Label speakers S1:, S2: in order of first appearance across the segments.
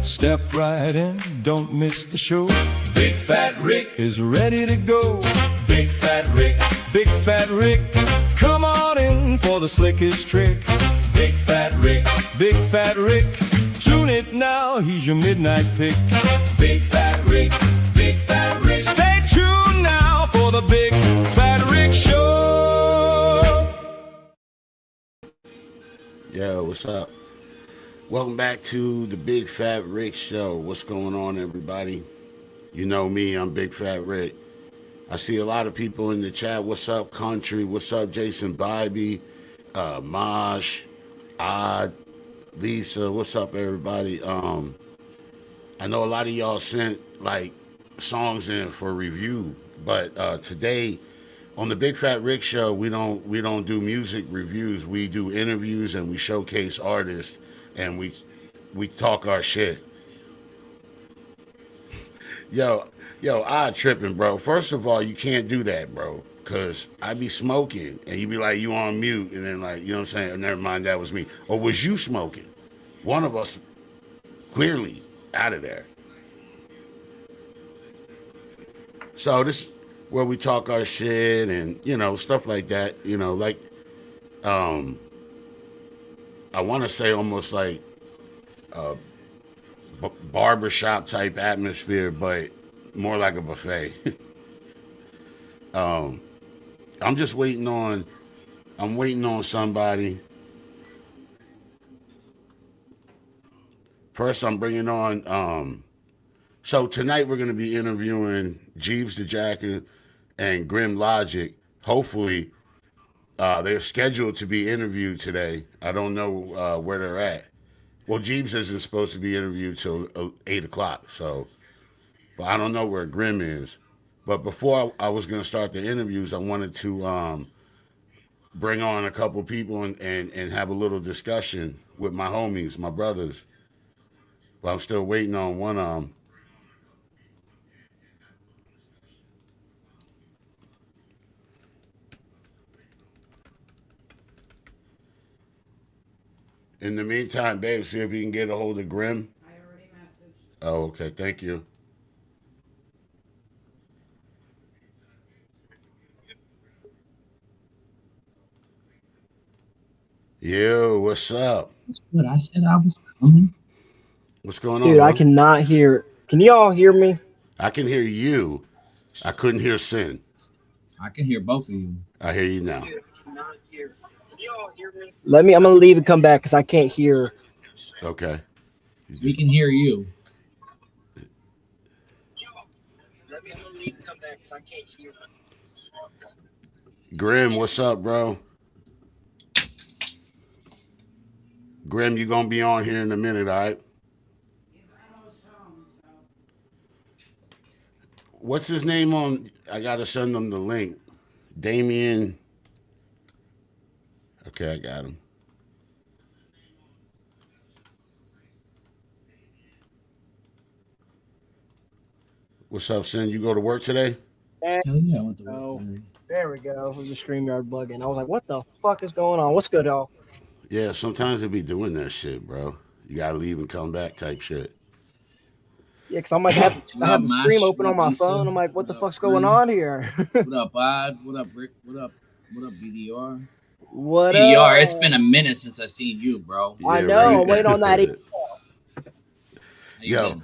S1: Step right in, don't miss the show. Big Fat Rick is ready to go. Big Fat Rick, Big Fat Rick, come on in for the slickest trick. Big Fat Rick, Big Fat Rick, tune it now, he's your midnight pick. Big Fat Rick, Big Fat Rick, stay tuned now for the Big Fat Rick Show.
S2: Yo, what's up? Welcome back to the Big Fat Rick Show. What's going on, everybody? You know me, I'm Big Fat Rick. I see a lot of people in the chat. What's up, Country? What's up, Jason Bybee? Mosh, Odd, Lisa. What's up, everybody? I know a lot of y'all sent like songs in for review, but today on the Big Fat Rick Show, we don't do music reviews. We do interviews and we showcase artists and we talk our shit. Yo, I tripping, bro. First of all, you can't do that, bro, because I be smoking and you be like, you on mute, and then like, you know what I'm saying? Never mind, that was me. Or was you smoking? One of us clearly out of there. So this where we talk our shit and, you know, stuff like that, you know, like, I want to say almost like barbershop type atmosphere, but more like a buffet. I'm waiting on somebody. First, I'm bringing on, so tonight we're going to be interviewing Jeeves the Jacker and Grim Logic. Hopefully, they're scheduled to be interviewed today. I don't know where they're at. Well, Jeeves isn't supposed to be interviewed till 8 o'clock, so, but I don't know where Grim is. But before I was going to start the interviews, I wanted to bring on a couple people and have a little discussion with my homies, my brothers. But I'm still waiting on one of them. In the meantime, babe, see if you can get a hold of Grim.
S3: I already messaged.
S2: Oh, okay. Thank you. Yo, what's up?
S4: That's what I said I was coming.
S2: What's going on,
S5: Dude,
S2: bro?
S5: I cannot hear. Can you all hear me?
S2: I can hear you. I couldn't hear Sin.
S4: I can hear both of you.
S2: I hear you now.
S5: Let me. I'm gonna leave and come back because I can't hear.
S2: Okay.
S4: We can hear you.
S2: Grim, what's up, bro? Grim, you gonna be on here in a minute, all right?
S3: He's almost home, so.
S2: What's his name on? I gotta send them the link. Damien. Okay, I got him. What's up, Sin? You go to work today?
S4: Hell yeah, I went to work
S5: Oh.
S4: today.
S5: There we go. It was the StreamYard plugin. I was like, "What the fuck is going on? What's good, y'all?"
S2: Yeah, sometimes they be doing that shit, bro. You gotta leave and come back type shit.
S5: Yeah, because I'm like, I have the
S4: Mash?
S5: stream open
S4: What
S5: on
S4: up,
S5: my
S4: Lisa?
S5: phone. I'm like, "What the
S4: What up,
S5: fuck's going
S4: Green?
S5: on here?"
S4: What up, Odd? What up, Rick? What up, BDR?
S5: What
S4: BDR,
S5: up?
S4: it's been a minute since I seen you, bro.
S5: I
S2: Yeah,
S5: know.
S2: right.
S5: I'm waiting on that.
S4: How you
S2: Yo.
S4: been?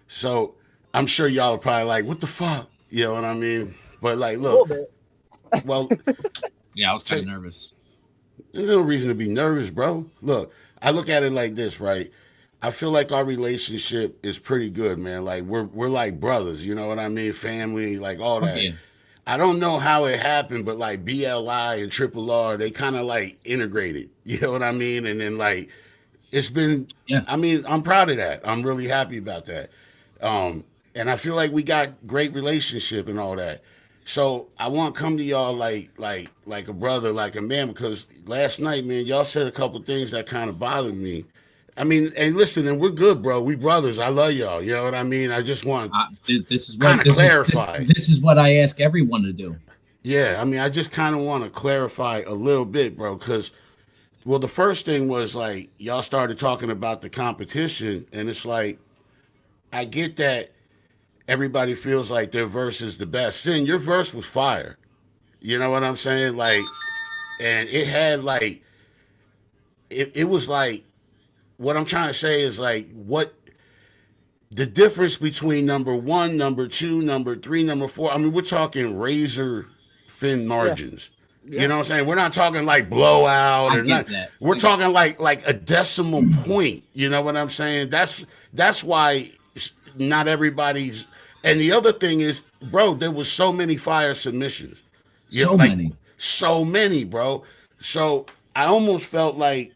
S2: So I'm sure y'all are probably like, what the fuck? You know what I mean? But like,
S5: A little
S2: look,
S5: bit.
S2: well,
S4: Yeah, I was kind of
S2: Say-
S4: nervous.
S2: there's no reason to be nervous, bro. Look, I look at it like this, right? I feel like our relationship is pretty good, man. Like we're like brothers, you know what I mean? Family, like all that.
S4: Yeah.
S2: I don't know how it happened, but like BLI and Triple R, they kind of like integrated. You know what I mean? And then like it's been,
S4: Yeah.
S2: I mean, I'm proud of that. I'm really happy about that. And I feel like we got great relationship and all that. So I want to come to y'all like a brother, like a man, because last night, man, y'all said a couple things that kind of bothered me. I mean, and listen, and we're good, bro. We brothers. I love y'all. You know what I mean? I just want
S4: This is
S2: Kinda
S4: what this
S2: clarify.
S4: Is, this is what I ask everyone to do.
S2: Yeah, I mean, I just kind of want to clarify a little bit, bro, because, well, the first thing was like, y'all started talking about the competition, and it's like, I get that everybody feels like their verse is the best. Sin, your verse was fire. You know what I'm saying? Like, and it had like, it was like, what I'm trying to say is like, what the difference between number one, number two, number three, number four. I mean, we're talking razor thin
S5: Yeah.
S2: margins. You know what I'm saying? We're not talking like blowout
S4: I
S2: or
S4: get
S2: not.
S4: that.
S2: We're talking like a decimal point. You know what I'm saying? That's why not everybody's. And the other thing is, bro, there was so many fire submissions. You know,
S4: So
S2: like
S4: many.
S2: so many, bro. So I almost felt like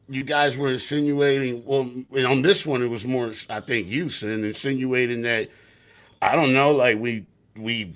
S2: you guys were insinuating. Well, on this one, it was more, I think, you, Sin, insinuating that I don't know, like we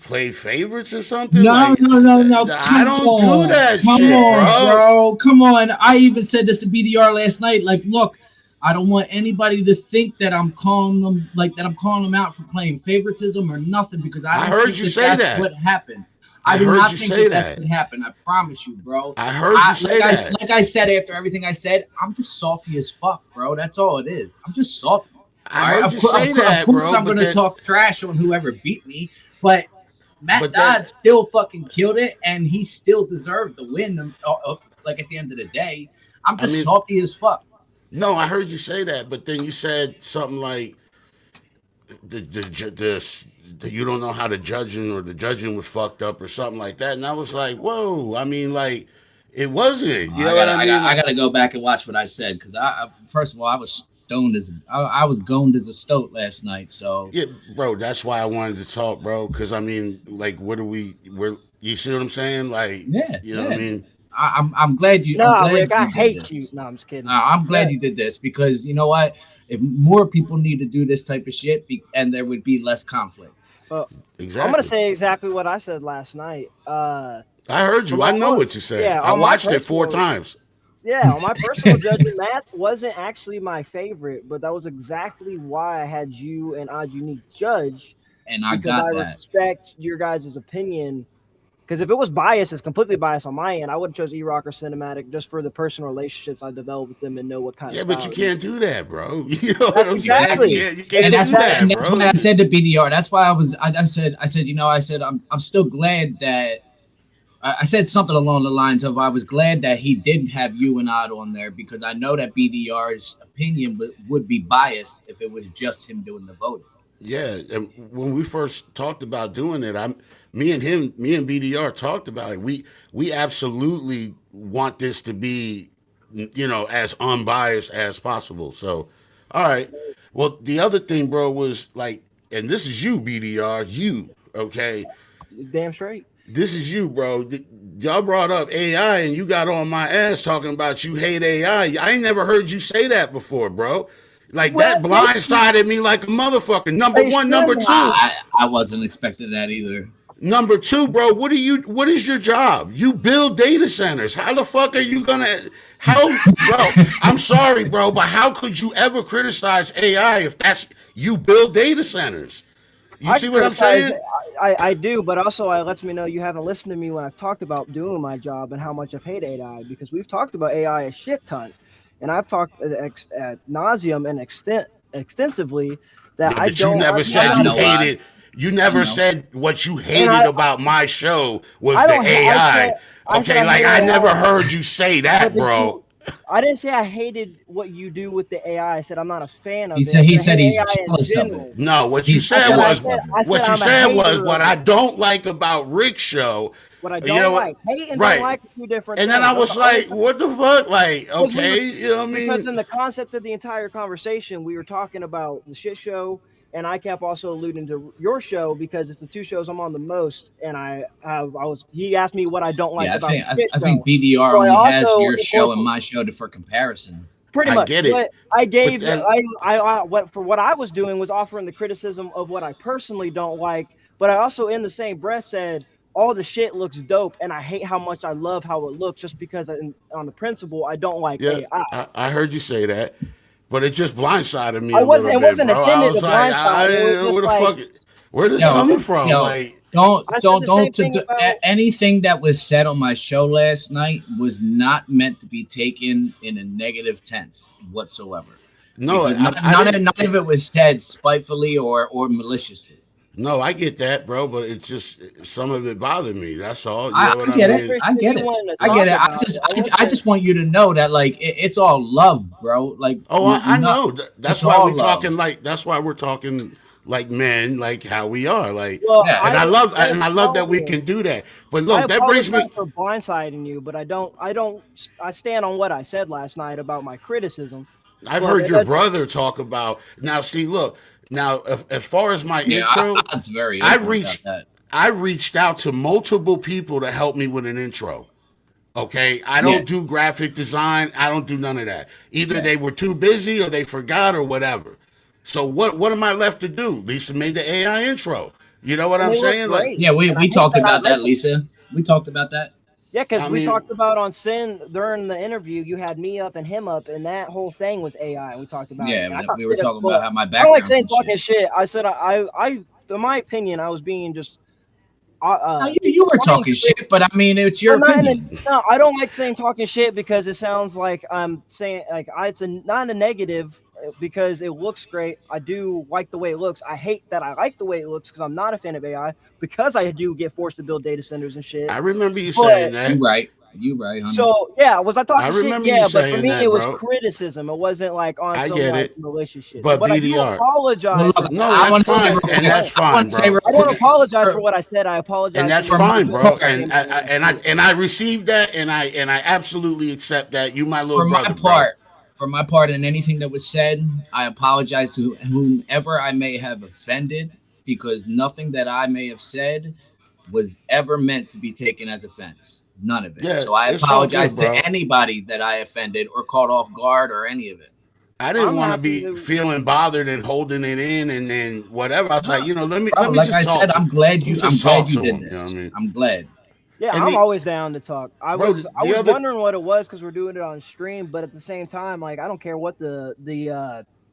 S2: play favorites or something.
S4: No,
S2: Like
S4: no.
S2: I don't do that
S4: Come
S2: shit,
S4: on,
S2: bro.
S4: bro. Come on. I even said this to BDR last night. Like, look, I don't want anybody to think that I'm calling them out for playing favoritism or nothing, because I don't
S2: heard
S4: think
S2: you say
S4: that's
S2: that.
S4: what happened.
S2: I
S4: I do
S2: heard
S4: not
S2: you
S4: think
S2: say
S4: that's
S2: that.
S4: what happened. I promise you, bro.
S2: I heard you say that.
S4: Like I said, after everything I said, I'm just salty as fuck, bro. That's all it is. I'm just salty.
S2: I heard you say that,
S4: Of course,
S2: bro.
S4: I'm going to talk trash on whoever beat me, but Matt
S2: But
S4: Dodd
S2: that-
S4: still fucking killed it, and he still deserved the win. Like at the end of the day, I'm just salty as fuck.
S2: No, I heard you say that, but then you said something like the you don't know how the judging was fucked up or something like that, and I was like, whoa. I mean, like it wasn't. You know what I mean?
S4: I got to go back and watch what I said, because I first of all, I was stoned as I was goned as a stoat last night. So
S2: yeah, bro, that's why I wanted to talk, bro. Because I mean, like, we're you see what I'm saying? Like,
S4: yeah,
S2: you know what I mean?
S4: I'm glad you.
S5: Nah,
S4: I'm glad
S5: Rick, I
S4: you did
S5: hate
S4: this.
S5: you. No, I'm just kidding.
S4: I'm glad you did this, because you know what? If more people need to do this type of shit, and there would be less conflict.
S2: Exactly.
S5: I'm gonna say exactly what I said last night.
S2: I heard you. I know what you said.
S5: Yeah,
S2: I
S5: on my
S2: watched it 4
S5: personal-
S2: times.
S5: Yeah, on my personal judgment, Matt wasn't actually my favorite, but that was exactly why I had you and Odd Unique judge.
S4: And I
S5: because
S4: got
S5: I
S4: that.
S5: respect your guys' opinion. Because if it was biased, it's completely biased on my end. I would have chose E-Rock or Cinematic just for the personal relationships I developed with them and know what kind of.
S2: Yeah, but you
S5: style
S2: can't do that, bro. You know what I'm
S5: Exactly.
S2: saying? You can't
S4: And
S2: do
S4: that's
S2: that,
S4: that's
S2: bro.
S4: why I said to BDR. That's why I said, you know, I said I'm still glad that I said something along the lines of I was glad that he didn't have you and Odd on there, because I know that BDR's opinion would be biased if it was just him doing the voting.
S2: Yeah, and when we first talked about doing it, me and BDR talked about it. We absolutely want this to be, you know, as unbiased as possible. So, all right. Well, the other thing, bro, was like, and this is you, BDR, you, okay?
S5: Damn straight.
S2: This is you, bro. Y'all brought up AI and you got on my ass talking about you hate AI. I ain't never heard you say that before, bro. Like that blindsided me like a motherfucker. Number one, number two.
S4: I wasn't expecting that either.
S2: Number two, bro, what is your job? You build data centers. How the fuck are you gonna bro, I'm sorry, bro, but how could you ever criticize AI if that's you build data centers? You see what I'm saying?
S5: I do, but also it lets me know you haven't listened to me when I've talked about doing my job and how much I've hated AI, because we've talked about AI a shit ton. And I've talked ad nauseum and extensively that I
S2: but
S5: don't.
S2: you never said you hated. You never said what you hated about my show was the AI. I never heard you say that, bro.
S5: I didn't say I hated what you do with the AI. I said I'm not a fan of it.
S4: He said he's
S5: AI
S4: jealous of it.
S2: No, what you said was what I don't like about Rick's show.
S5: What I don't like. Hate and don't like are two different
S2: things. And then I was like, what the fuck? Like, okay, you know what I mean?
S5: Because in the concept of the entire conversation, we were talking about the shit show, and I kept also alluding to your show because it's the two shows I'm on the most. And he asked me what I don't like about the shit show.
S4: I think BDR only has your show and my show for comparison.
S5: Pretty much.
S2: I get it.
S5: But I gave for what I was doing was offering the criticism of what I personally don't like, but I also in the same breath said all the shit looks dope, and I hate how much I love how it looks just because on the principle I don't like AI.
S2: I heard you say that, but it just blindsided me.
S5: It wasn't intended to blindside.
S2: Where this coming from? Like,
S4: don't anything that was said on my show last night was not meant to be taken in a negative tense whatsoever.
S2: No,
S4: Because
S2: I
S4: none of it was said spitefully or maliciously.
S2: no, I get that, bro, but it's just some of it bothered me. That's all. You know what
S4: I
S2: I
S4: get it.
S2: mean?
S4: I get
S5: You
S4: it.
S5: wanted to
S4: I get
S5: talk
S4: it.
S5: about it.
S4: I just want you to know that like it's all love, bro. Like
S2: Oh, I know.
S4: it's
S2: That's why
S4: all
S2: we
S4: love.
S2: talking like. That's why we're talking like men, like how we are, like.
S5: Well,
S4: Yeah.
S2: And I love that we can do that. But
S5: I
S2: look, that brings me.
S5: apologize for blindsiding you, but I stand on what I said last night about my criticism.
S2: I've
S5: But
S2: heard
S5: it
S2: your
S5: doesn't.
S2: brother talk about. Now, see, look. Now, as far as my
S4: Yeah,
S2: intro,
S4: It's very
S2: I
S4: open about
S2: reached.
S4: that.
S2: I reached out to multiple people to help me with an intro. Okay, I
S4: Yeah.
S2: don't do graphic design. I don't do none of that. Either
S4: Yeah.
S2: they were too busy or they forgot or whatever. So what am I left to do? Lisa made the AI intro. You know what
S5: And
S2: I'm
S5: they look
S2: saying? Like,
S5: great.
S4: Yeah,
S5: And I
S4: we
S5: hate
S4: talked
S5: that I
S4: about
S5: read
S4: that,
S5: them.
S4: Lisa. We talked about that.
S5: Yeah, because
S2: I
S5: we
S2: mean,
S5: talked about on Sin during the interview, you had me up and him up, and that whole thing was AI. And we talked about it.
S4: Yeah,
S5: And I thought
S4: we were
S5: shit
S4: talking
S5: but
S4: about how my
S5: I don't like
S4: background's
S5: saying
S4: and
S5: talking
S4: shit.
S5: shit. I said in my opinion, I was being just
S4: No, you were
S5: trying
S4: talking
S5: to.
S4: shit, but I mean, it's your
S5: I'm not in
S4: opinion.
S5: no, I don't like saying talking shit because it sounds like I'm saying like it's not a negative because it looks great. I do like the way it looks. I hate that I like the way it looks because I'm not a fan of AI because I do get forced to build data centers and shit.
S2: I remember you saying
S5: But
S2: that.
S4: You right, honey.
S5: so yeah, was I
S2: I
S5: talking shit?
S2: remember you
S5: Yeah, but for
S2: saying
S5: me
S2: that,
S5: it was
S2: bro.
S5: criticism. It wasn't like on
S2: I
S5: some
S2: get
S5: like
S2: it.
S5: malicious shit.
S2: But
S5: But I do
S2: BDR.
S4: Well,
S5: apologize.
S4: look,
S2: No,
S4: I
S2: that's
S4: want to say
S2: fine,
S4: real
S2: and
S4: quick.
S2: that's
S4: I
S2: fine,
S4: want to say
S2: bro.
S4: real
S5: I don't
S4: quick.
S5: apologize for what I said. I apologize
S2: And that's
S5: for
S4: For my
S2: fine, bro.
S4: part,
S2: And I received that, and I absolutely accept that. You my little
S4: for my
S2: brother, bro.
S4: part, for my part, in anything that was said, I apologize to whomever I may have offended because nothing that I may have said was ever meant to be taken as offense. None of it.
S2: Yeah,
S4: So I
S2: it's all
S4: apologize
S2: good, bro.
S4: to anybody that I offended or caught off guard or any of it.
S2: I didn't
S5: I'm
S2: want to
S5: happy
S2: be
S5: to.
S2: feeling bothered and holding it in, and then whatever. I was
S4: No,
S2: like, let me
S4: bro, like
S2: just
S4: I
S2: talk
S4: said,
S2: to. Let me
S4: I'm
S2: just talk
S4: glad you
S2: to
S4: did
S2: him. You know what I
S4: this.
S2: mean?
S4: I'm glad.
S5: Yeah,
S2: And
S5: I'm always down to talk. I
S2: bro,
S5: was
S2: the other
S5: wondering what it was because we're doing it on stream, but at the same time, like I don't care what the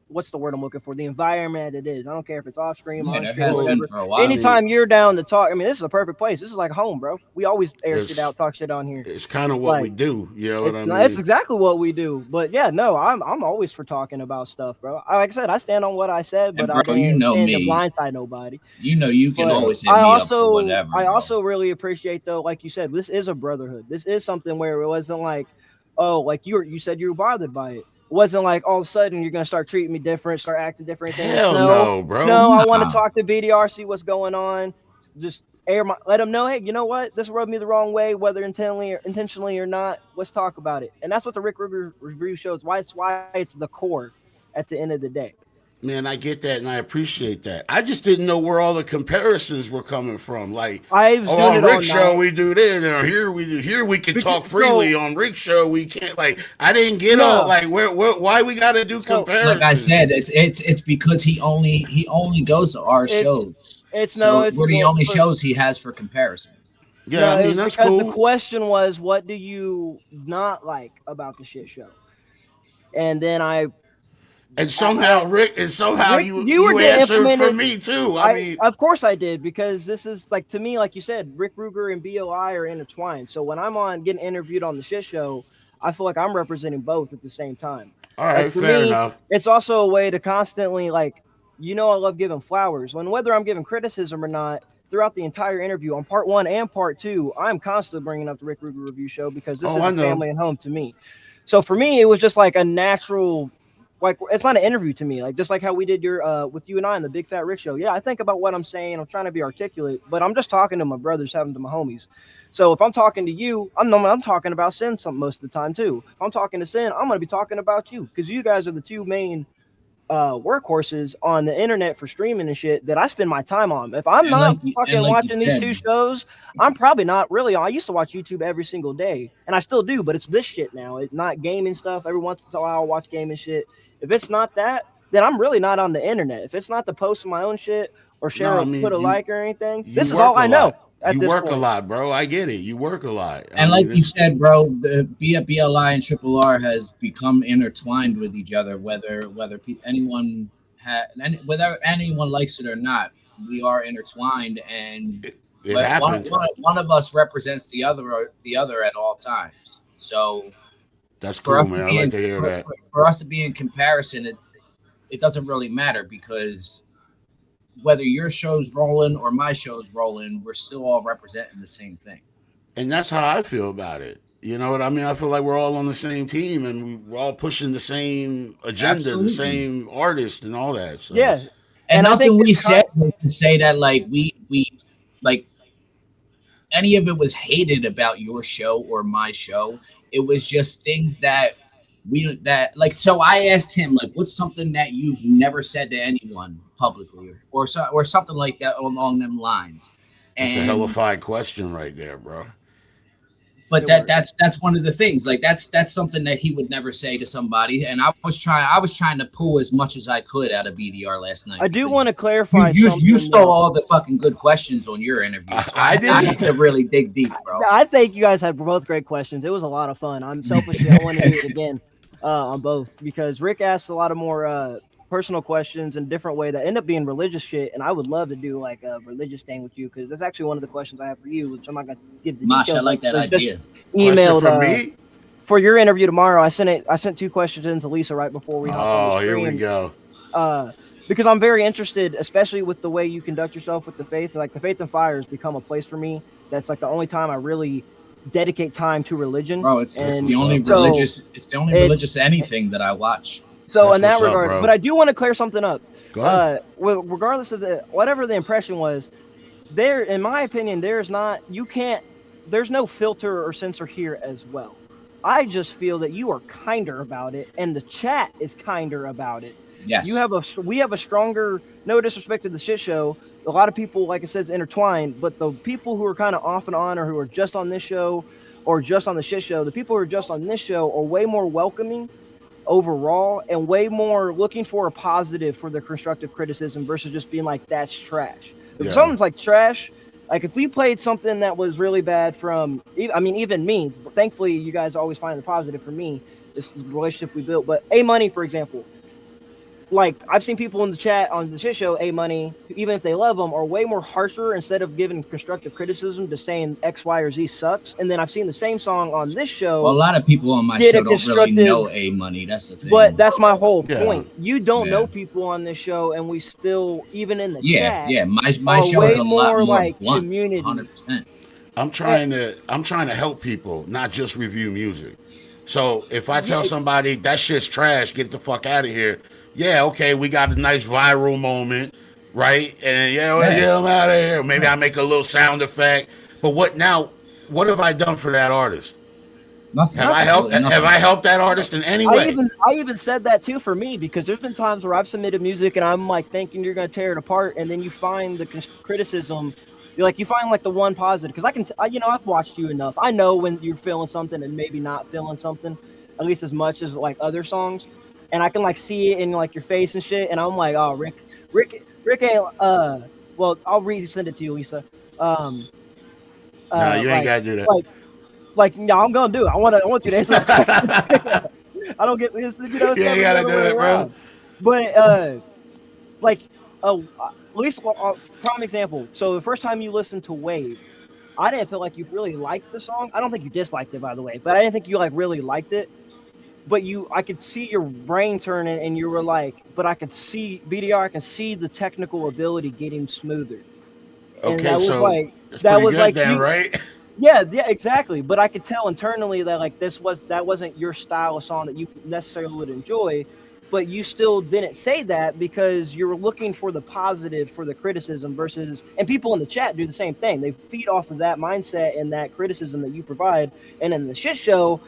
S5: what's the word I'm looking for? The environment it is. I don't care if it's off stream,
S4: Yeah,
S5: on
S4: there
S5: stream,
S4: has been
S5: whatever.
S4: for a while.
S2: I mean,
S5: Anytime you're down to talk, I mean, this is a perfect place. This is like home, bro. We always air shit
S2: it's
S5: out, talk shit on here.
S2: it's kind of what we
S5: Like
S2: do. You know what I
S5: it's
S2: mean?
S5: exactly what we do. But yeah, no, I'm always for talking about stuff, bro. Like I said, I stand on what I said, but
S4: And
S5: I
S4: bro, you
S5: didn't
S4: know
S5: intend to
S4: me.
S5: blindside nobody.
S4: You know you can
S5: But
S4: always hit me up for whatever.
S5: I
S4: bro.
S5: also really appreciate though, like you said, this is a brotherhood. This is something where it wasn't like, oh, like you said you were bothered by it. It wasn't like all of a sudden you're gonna start treating me different, start acting different. Things.
S2: Hell no, bro.
S5: No, I want to
S4: Nah.
S5: talk to BDR, see what's going on. Just let them know, hey, you know what? This rubbed me the wrong way, whether intentionally or not. Let's talk about it. And that's what the Rick Ruger review shows. Why it's the core at the end of the day.
S2: Man, I get that and I appreciate that. I just didn't know where all the comparisons were coming from. Like,
S5: I was doing
S2: on
S5: it
S2: Rick
S5: all
S2: Show
S5: night.
S2: we do this, or here we can talk
S5: Because-
S2: freely.
S5: so-
S2: On Rick Show we can't. Like, I didn't get
S5: No.
S2: all like why we got to do
S5: So,
S2: comparisons.
S4: Like I said, it's because he only goes to our shows.
S5: It's
S4: So
S5: it's
S4: we're the
S5: well,
S4: only
S5: for-
S4: shows he has for comparison.
S2: yeah,
S5: No,
S2: I
S5: it
S2: mean
S5: was
S2: that's
S5: because
S2: cool.
S5: the question was, what do you not like about the shit show? And then
S2: And somehow Rick, and somehow
S5: Rick,
S2: you
S5: you were getting
S2: answered for
S5: implemented-
S2: me too. I mean,
S5: of course I did, because this is like, to me, like you said, Rick Ruger and BOI are intertwined. So when I'm on getting interviewed on the shit show, I feel like I'm representing both at the same time.
S2: all right,
S5: Like, for
S2: fair
S5: me,
S2: enough.
S5: It's also a way to constantly, like, I love giving flowers. When whether I'm giving criticism or not, throughout the entire interview, on part 1 and part 2, I'm constantly bringing up the Rick Ruger Review Show because this is
S2: I
S5: a
S2: know.
S5: family and home to me. So for me, it was just like a natural, like, it's not an interview to me. Like, just like how we did your with you and I on the Big Fat Rick Show. Yeah, I think about what I'm saying. I'm trying to be articulate, but I'm just talking to my brothers, having to my homies. So if I'm talking to you, I'm talking about Sin some most of the time too. If I'm talking to Sin, I'm gonna be talking about you because you guys are the two main workhorses on the internet for streaming and shit that I spend my time on. If I'm
S4: And
S5: not
S4: like you-
S5: fucking
S4: and like you
S5: watching these
S4: said-
S5: two shows, I'm probably not really on. I used to watch YouTube every single day, and I still do, but it's this shit now. It's not gaming stuff. Every once in a while I'll watch gaming shit. If it's not that, then I'm really not on the internet. If it's not to post my own shit or share
S2: No, I
S5: or
S2: mean,
S5: put a
S2: you-
S5: like or anything,
S2: You
S5: this is
S2: work
S5: all
S2: a
S5: I know
S2: lot.
S5: at
S2: You
S5: this
S2: work
S5: point.
S2: a lot, bro. I get it. You work a lot.
S4: And
S2: I
S4: like
S2: mean,
S4: you said, bro, the BLI and Triple R has become intertwined with each other, whether anyone whether anyone likes it or not. We are intertwined, and
S2: it
S4: one
S2: happened.
S4: one of us represents the other at all times. So
S2: That's
S4: for us
S2: cool,
S4: to
S2: man. I
S4: be
S2: like
S4: in,
S2: to hear that.
S4: for us to be in comparison, it doesn't really matter because whether your show's rolling or my show's rolling, we're still all representing the same thing.
S2: And that's how I feel about it. You know what I mean? I feel like we're all on the same team and we're all pushing the same agenda,
S4: Absolutely.
S2: the same artist and all that. So.
S5: Yeah.
S4: And
S5: I
S4: nothing
S5: think
S4: we
S5: it's
S4: said was to say that like we like any of it was hated about your show or my show. It was just things that so I asked him like, what's something that you've never said to anyone publicly or something like that along them lines.
S2: That's
S4: And
S2: a hellified question right there, bro.
S4: but that's one of the things. Like that's something that he would never say to somebody. And I was trying to pull as much as I could out of BDR last night.
S5: I do want to clarify something.
S4: You stole all the fucking good questions on your interview. So
S2: I did.
S4: I had to really dig deep, bro.
S5: I think you guys had both great questions. It was a lot of fun. I'm selfishly, I want to do it again on both because Rick asked a lot of more personal questions in a different way that end up being religious shit. And I would love to do like a religious thing with you because that's actually one of the questions I have for you, which I'm not going to give the
S4: Mosh,
S5: details.
S4: I like that idea.
S5: Emailed
S2: for me
S5: for your interview tomorrow. I sent 2 questions in to Lisa right before we hopped on the
S2: here
S5: stream.
S2: we go.
S5: Because I'm very interested, especially with the way you conduct yourself with the faith. Like the Faith and Fire has become a place for me. That's like the only time I really dedicate time to religion.
S4: Bro, it's the only religious anything that I watch.
S5: So
S2: That's
S5: in that
S2: what's up,
S5: regard,
S2: bro.
S5: but I do want to clear something up.
S2: Go ahead.
S5: Regardless of whatever the impression was, there, in my opinion, there's no filter or censor here as well. I just feel that you are kinder about it, and the chat is kinder about it.
S4: Yes.
S5: We have a stronger, no disrespect to the shit show. A lot of people, like I said, is intertwined, but the people who are kind of off and on or who are just on this show or just on the shit show, the people who are just on this show are way more welcoming overall and way more looking for a positive for their constructive criticism versus just being like, that's trash. If something's like trash, like if we played something that was really bad from, I mean, even me, thankfully you guys always find the positive for me, this is the relationship we built, but A-Money, for example, like I've seen people in the chat on the shit show, A-Money, even if they love them, are way more harsher instead of giving constructive criticism to saying X, Y, or Z sucks. And then I've seen the same song on this show.
S4: Well, a lot of people on my show don't really know A-Money. That's the thing.
S5: But that's my whole point.
S2: Yeah.
S5: You don't know people on this show, and we still, even in the chat,
S4: my show is a lot more
S5: like
S4: blunt,
S5: community.
S4: 100%.
S2: I'm trying to help people, not just review music. So if I tell somebody that shit's trash, get the fuck out of here. Yeah, okay, we got a nice viral moment, right? And I'm out of here. Maybe I make a little sound effect. But what have I done for that artist?
S4: Nothing.
S2: Have I helped that artist in any way?
S5: I even said that too for me because there's been times where I've submitted music and I'm like thinking you're gonna tear it apart, and then you find the criticism. You find like the one positive because I've watched you enough. I know when you're feeling something and maybe not feeling something, at least as much as like other songs. And I can like see it in like your face and shit, and I'm like, oh, Rick ain't. Well, I'll resend it to you, Lisa.
S2: No, you ain't gotta do that.
S5: I'm gonna do it. I want you to answer. I don't get this. You gotta do it, bro. But Lisa, prime example. So the first time you listened to Wave, I didn't feel like you really liked the song. I don't think you disliked it, by the way, but I didn't think you like really liked it. But I could see your brain turning, and you were like, but I could see BDR. I can see the technical ability getting smoother. And
S2: Okay,
S5: that was
S2: so
S5: like
S2: that was like then, right?
S5: Yeah, exactly. But I could tell internally that like that wasn't your style of song that you necessarily would enjoy. But you still didn't say that because you were looking for the positive for the criticism versus, and people in the chat do the same thing. They feed off of that mindset and that criticism that you provide. And in the shit show,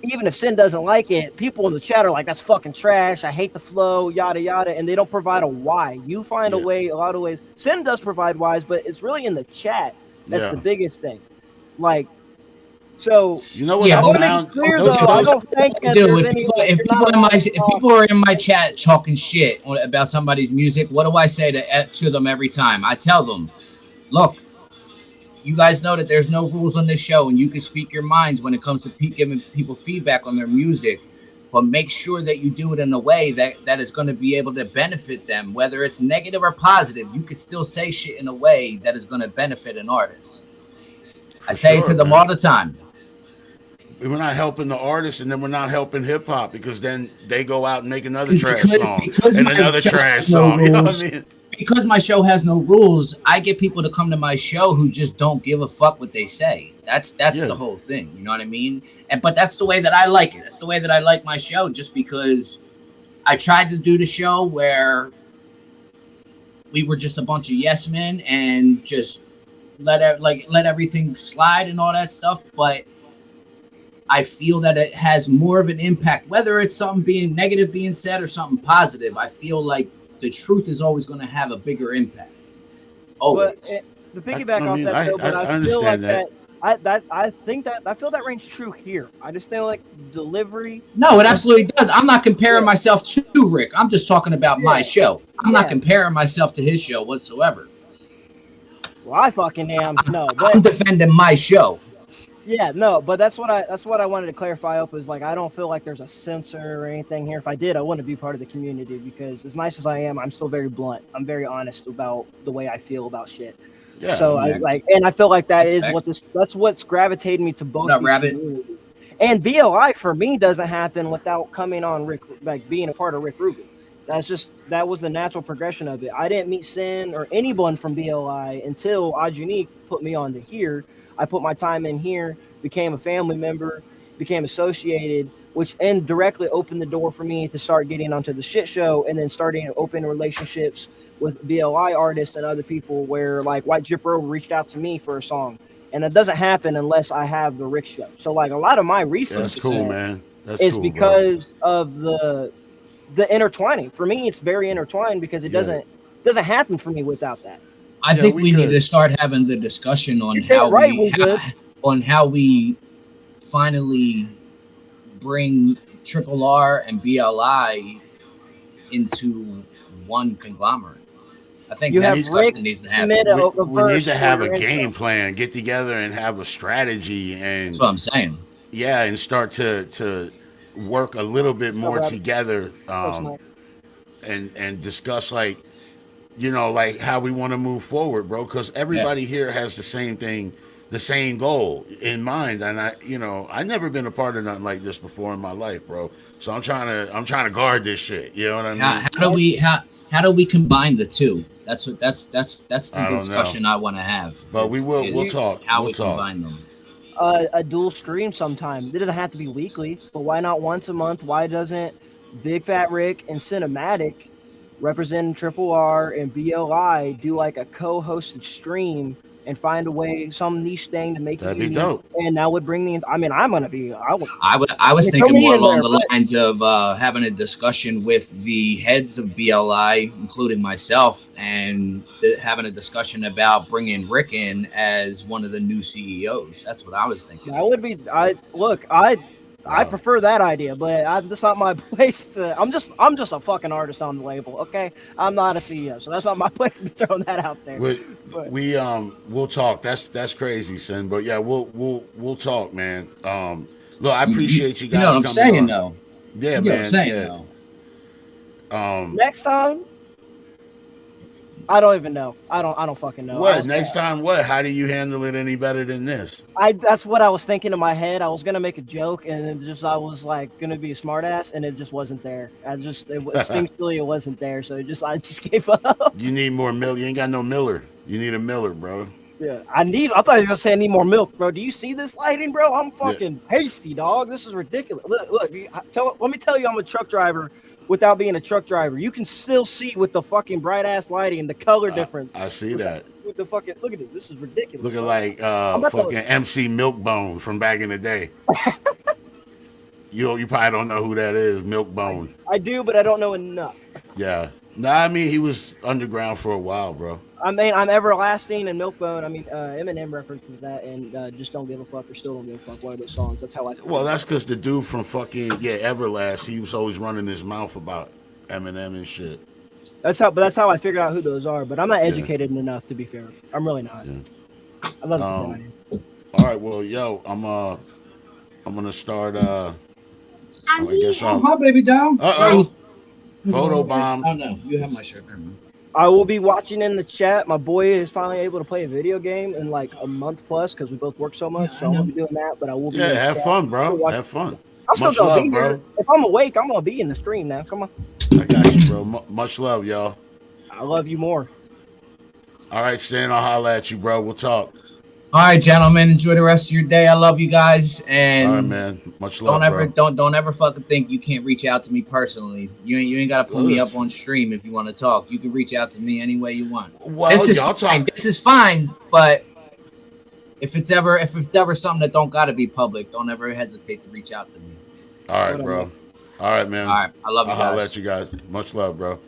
S5: even if Sin doesn't like it, people in the chat are like, that's fucking trash. I hate the flow, yada, yada. And they don't provide a why. You find a way, a lot of ways. Sin does provide whys, but it's really in the chat. That's the biggest thing. Like, so.
S2: You know what?
S5: I want to make it clear, though. I don't think that there's any.
S4: If people are in my chat talking shit about somebody's music, what do I say to them every time? I tell them, look, you guys know that there's no rules on this show, and you can speak your minds when it comes to giving people feedback on their music, but make sure that you do it in a way that is going to be able to benefit them, whether it's negative or positive. You can still say shit in a way that is going to benefit an artist. I say it to them all the time.
S2: we're not helping the artists, and then we're not helping hip hop because then they go out and make another
S4: And
S2: trash song
S4: because
S2: and
S4: my
S2: another
S4: show
S2: trash
S4: has no
S2: song. You know what I
S4: rules,
S2: mean?
S4: because my show has no rules, I get people to come to my show who just don't give a fuck what they say. That's
S2: Yeah.
S4: the whole thing. You know what I mean? But that's the way that I like it. That's the way that I like my show. Just because I tried to do the show where we were just a bunch of yes men and just let everything slide and all that stuff, but I feel that it has more of an impact, whether it's something being negative being said or something positive. I feel like the truth is always going to have a bigger impact. Always.
S5: But to piggyback
S2: I
S5: off
S2: mean,
S5: that, though, but
S2: I
S5: I feel like
S2: understand that.
S5: I think that I feel that rings true here. I just feel like delivery.
S4: No, it absolutely does. I'm not comparing myself to Rick. I'm just talking about my show. I'm not comparing myself to his show whatsoever.
S5: Well, I fucking am. No,
S4: I'm
S5: but
S4: defending my show.
S5: yeah, no, but that's what I wanted to clarify up is like I don't feel like there's a censor or anything here. If I did, I wouldn't be part of the community because as nice as I am, I'm still very blunt. I'm very honest about the way I feel about shit.
S2: Yeah.
S5: So
S2: I mean,
S5: I feel like
S4: That's
S5: that's what's gravitated me to both
S4: What up,
S5: these
S4: Rabbit?
S5: communities. And BLI for me doesn't happen without coming on Rick, like being a part of Rick Ruger. That was the natural progression of it. I didn't meet Sin or anyone from BLI until Ajunique put me on to here. I put my time in here, became a family member, became associated, which indirectly opened the door for me to start getting onto the shit show and then starting open relationships with BLI artists and other people where like White Jipper reached out to me for a song. And that doesn't happen unless I have the Rick show. So like a lot of my recent
S2: that's cool, man. That's
S5: is
S2: cool,
S5: because of the intertwining. For me, it's very intertwined because it doesn't happen for me without that.
S4: I think we need
S2: good.
S4: to start having the discussion on
S5: You're
S4: how
S5: right,
S4: we
S5: we good.
S4: on how we finally bring Triple R and BLI into one conglomerate. I think
S5: You
S4: that
S5: have
S4: discussion
S5: Rick
S4: needs to
S5: submit
S4: happen.
S2: We need
S5: verse
S2: to have
S5: for
S2: a
S5: your
S2: game
S5: intro.
S2: plan, get together and have a strategy, and
S4: That's what I'm saying.
S2: yeah, and start to work a little bit more
S5: Rabbit.
S2: together,
S5: Personally.
S2: and discuss like like how we want to move forward, bro. Because everybody here has the same thing, the same goal in mind, and I never been a part of nothing like this before in my life, bro. So I'm trying to guard this shit. You know what I mean?
S4: How do we combine the two? That's the
S2: I don't
S4: discussion
S2: know.
S4: I want to have.
S2: But we'll talk.
S4: How
S2: We'll
S4: we
S2: talk.
S4: combine them.
S5: A dual stream sometime. It doesn't have to be weekly, but why not once a month? Why doesn't Big Fat Rick and Cinematic representing Triple R and BLI do like a co-hosted stream and find a way, some niche thing to make
S2: That'd
S5: it
S2: be
S5: unique?
S2: dope.
S5: And that would bring me. I mean, I'm gonna be.
S4: I was
S5: I mean,
S4: thinking
S5: throw me
S4: more
S5: in
S4: along
S5: there,
S4: the
S5: but-
S4: lines of having a discussion with the heads of BLI, including myself, and having a discussion about bringing Rick in as one of the new CEOs. That's what I was thinking.
S5: That would be. I prefer that idea, but that's not my place to. I'm just a fucking artist on the label, okay? I'm not a CEO, so that's not my place to be throwing that out there.
S2: We'll talk. That's crazy, Sin. But yeah, we'll talk, man. Look, I appreciate you guys.
S4: You know what I'm
S2: coming
S4: saying,
S2: on.
S4: though.
S2: Yeah,
S4: You know
S2: man.
S4: what I'm saying,
S2: yeah.
S4: though.
S5: Next time, I don't even know. I don't fucking know.
S2: What next time? What? How do you handle it any better than this?
S5: That's what I was thinking in my head. I was gonna make a joke, and then I was like gonna be a smartass, and it just wasn't there. Instinctually it wasn't there, so I just gave up.
S2: You need more milk. You ain't got no Miller. You need a Miller, bro.
S5: Yeah, I thought you were gonna say I need more milk, bro. Do you see this lighting, bro? I'm fucking hasty, dog. This is ridiculous. Look. Let me tell you, I'm a truck driver. Without being a truck driver, you can still see with the fucking bright ass lighting and the color difference.
S2: I see that.
S5: With the fucking look at this. This is ridiculous.
S2: Looking
S5: bro.
S2: like fucking MC Milkbone from back in the day. You probably don't know who that is, Milkbone.
S5: I do, but I don't know enough.
S2: Yeah. Nah, I mean he was underground for a while, bro.
S5: I mean, I'm Everlasting and Milkbone. I mean, Eminem references that and Just Don't Give a Fuck or Still Don't Give a Fuck. One of those songs. That's how I feel.
S2: Well, that's because the dude from fucking Everlast, he was always running his mouth about Eminem and shit.
S5: That's how I figured out who those are. But I'm not educated enough to be fair. I'm really not.
S2: Yeah.
S5: I love the
S2: All right, well, yo, I'm gonna start. I guess
S4: Oh, my baby doll.
S2: Uh-oh. Photo bomb.
S4: Oh no, you have my shirt. Never mind.
S5: I will be watching in the chat. My boy is finally able to play a video game in like a month plus because we both work so much.
S4: Yeah,
S5: So
S4: I
S5: I'm gonna
S4: know.
S5: be doing that. But I will be
S2: Yeah,
S5: in the
S2: have
S5: chat.
S2: fun,
S5: Still
S2: bro.
S5: watching.
S2: Have fun.
S5: I'm still
S2: Much
S5: gonna
S2: love,
S5: be
S2: bro.
S5: here. If I'm awake, I'm gonna be in the stream now. Come on.
S2: I got you, bro. Much love, y'all.
S5: I love you more.
S2: All right, Stan, I'll holler at you, bro. We'll talk.
S4: All right, gentlemen, enjoy the rest of your day. I love you guys,
S2: All right,
S4: and
S2: man. Much
S4: don't
S2: love,
S4: ever
S2: bro.
S4: don't ever fucking think you can't reach out to me personally. You ain't gotta pull me up on stream if you want to talk. You can reach out to me any way you want.
S2: Well,
S4: This is
S2: y'all
S4: fine.
S2: talk.
S4: This is fine, but if it's ever something that don't gotta be public, don't ever hesitate to reach out to me.
S2: All right,
S5: Whatever.
S2: bro. All right, man.
S4: All right, I love you
S2: I'll holler
S4: guys.
S2: at you guys. Much love, bro.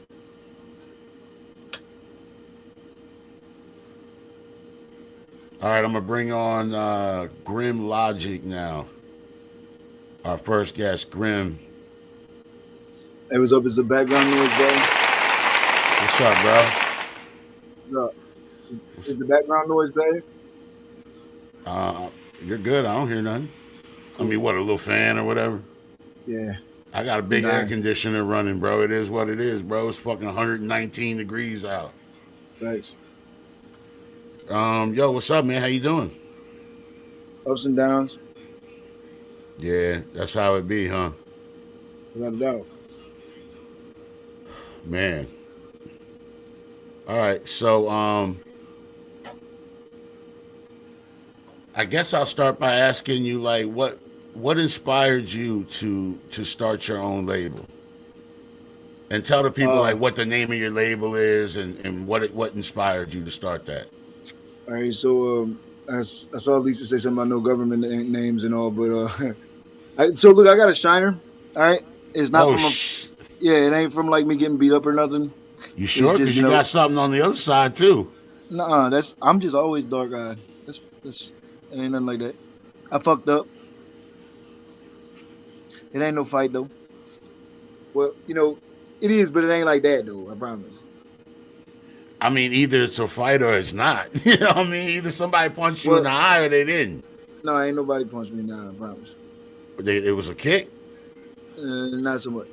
S2: All right, I'm gonna bring on Grim Logic now. Our first guest, Grim.
S6: Hey, what's up? It's the background noise, bro.
S2: What's up, bro?
S6: What's up? Is the background noise bad?
S2: You're good. I don't hear nothing. I mean, what, a little fan or whatever?
S6: Yeah.
S2: I got a big
S6: Nah.
S2: air conditioner running, bro. It is what it is, bro. It's fucking 119 degrees out.
S6: Thanks.
S2: Yo, what's up, man? How you doing?
S6: Ups and downs,
S2: Yeah, that's how it be, huh?
S6: without a doubt.
S2: Man. All right, so I guess I'll start by asking you, like, what inspired you to start your own label? And tell the people like what the name of your label is and what inspired you to start that.
S6: All right, so I saw Lisa say something about no government names and all, but so look, I got a shiner. All right, it's not from it ain't from like me getting beat up or nothing.
S2: You sure? Because you got something on the other side too.
S6: Nuh-uh, I'm just always dark eyed. That's it ain't nothing like that. I fucked up. It ain't no fight though. Well, it is, but it ain't like that though. I promise.
S2: I mean, either it's a fight or it's not. You know what I mean? Either somebody punched you in the eye or they didn't.
S6: No, ain't nobody punched me in the eye, I promise.
S2: It was a kick?
S6: Not so much.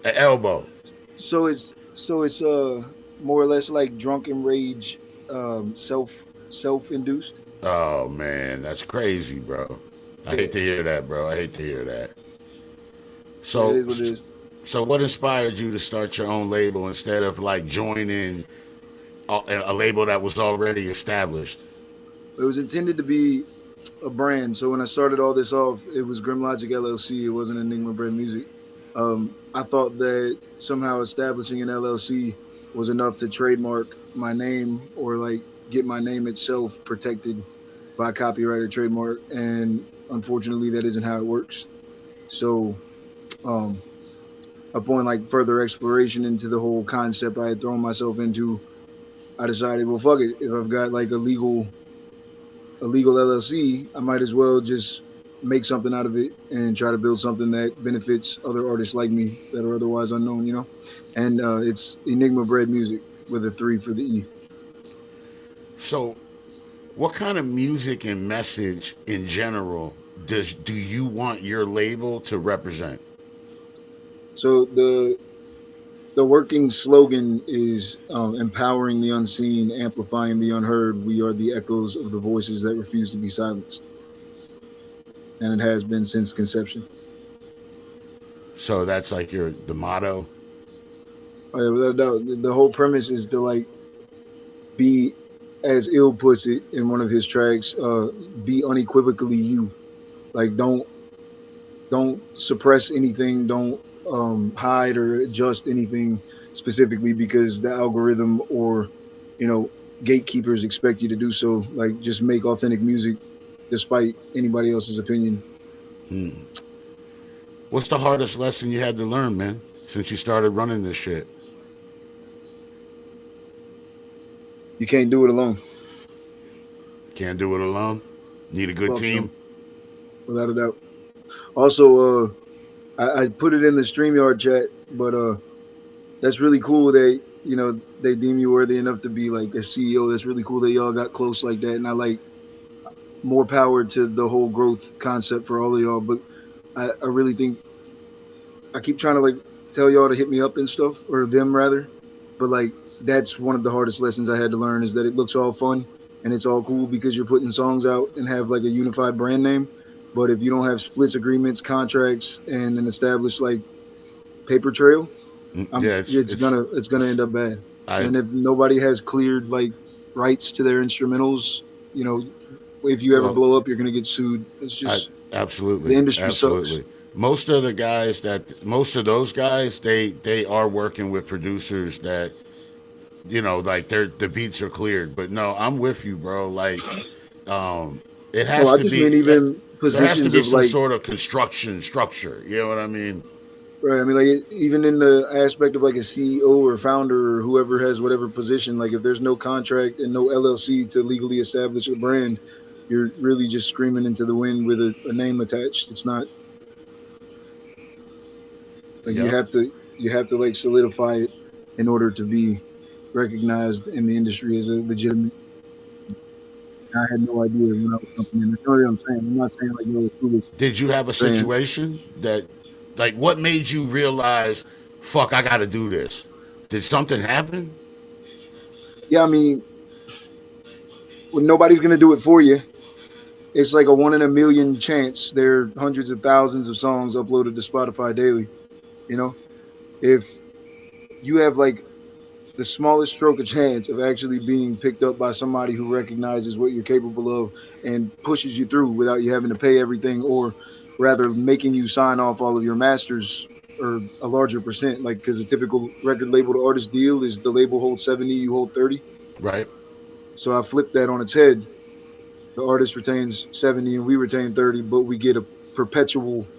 S2: An elbow.
S6: So it's more or less like drunken rage, self-induced.
S2: Oh man, that's crazy, bro. I hate to hear that, bro. I hate to hear that. So
S6: it is what it is.
S2: So what inspired you to start your own label instead of like joining a label that was already established?
S6: It was intended to be a brand. So when I started all this off, it was Grim Logic LLC. It wasn't Enigma Brand Music. I thought that somehow establishing an LLC was enough to trademark my name or like get my name itself protected by copyright or trademark. And unfortunately, that isn't how it works. So, upon like further exploration into the whole concept I had thrown myself into, I decided, well, fuck it. If I've got like a legal LLC, I might as well just make something out of it and try to build something that benefits other artists like me that are otherwise unknown, And it's Enigma Bread Music with a 3 for the E.
S2: So, what kind of music and message in general do you want your label to represent?
S6: So the working slogan is empowering the unseen, amplifying the unheard. We are the echoes of the voices that refuse to be silenced. And it has been since conception.
S2: So that's like the motto?
S6: Oh, yeah, without a doubt. The whole premise is to like be, as Ill puts it in one of his tracks, be unequivocally you. Like don't suppress anything, don't hide or adjust anything specifically because the algorithm or gatekeepers expect you to do so. Like just make authentic music despite anybody else's opinion.
S2: What's the hardest lesson you had to learn, man, since you started running this shit?
S6: You can't do it alone.
S2: Can't do it alone? Need a good team?
S6: No. Without a doubt. Also, I put it in the StreamYard chat, but that's really cool that, they deem you worthy enough to be like a CEO. That's really cool that y'all got close like that. And I like more power to the whole growth concept for all of y'all. But I really think I keep trying to like tell y'all to hit me up and stuff, or them rather. But like that's one of the hardest lessons I had to learn, is that it looks all fun and it's all cool because you're putting songs out and have like a unified brand name. But if you don't have splits agreements, contracts, and an established like paper trail,
S2: Yeah,
S6: it's gonna end up bad.
S2: I
S6: And if nobody has cleared like rights to their instrumentals, you know, if you ever
S2: well,
S6: blow up, you're gonna get sued. It's
S2: I
S6: just the
S2: absolutely,
S6: industry sucks.
S2: absolutely. Most of those guys, they are working with producers that, like the beats are cleared. But no, I'm with you, bro. Like, it
S6: Oh,
S2: has
S6: I
S2: to
S6: just mean
S2: be.
S6: even
S2: There has to
S6: positions
S2: be
S6: of
S2: some
S6: like,
S2: sort of construction structure. You know what I mean?
S6: right. I mean, like even in the aspect of like a CEO or founder or whoever has whatever position, like if there's no contract and no LLC to legally establish a brand, you're really just screaming into the wind with a name attached. It's not like
S2: Yep.
S6: you have to like solidify it in order to be recognized in the industry as a legitimate. I had no idea when I was jumping in. You know what I'm saying? I'm not saying like yo, it's foolish.
S2: Did you have a
S6: I'm saying,
S2: situation that, like, what made you realize, fuck, I got to do this? Did something happen?
S6: yeah, I mean, when nobody's gonna do it for you, it's like a one in a million chance. There are hundreds of thousands of songs uploaded to Spotify daily. You know, if you have like the smallest stroke of chance of actually being picked up by somebody who recognizes what you're capable of and pushes you through without you having to pay everything, or rather making you sign off all of your masters or a larger percent, like because a typical record label to artist deal is the label holds 70, you hold 30.
S2: Right.
S6: So I flipped that on its head. The artist retains 70 and we retain 30, but we get a perpetual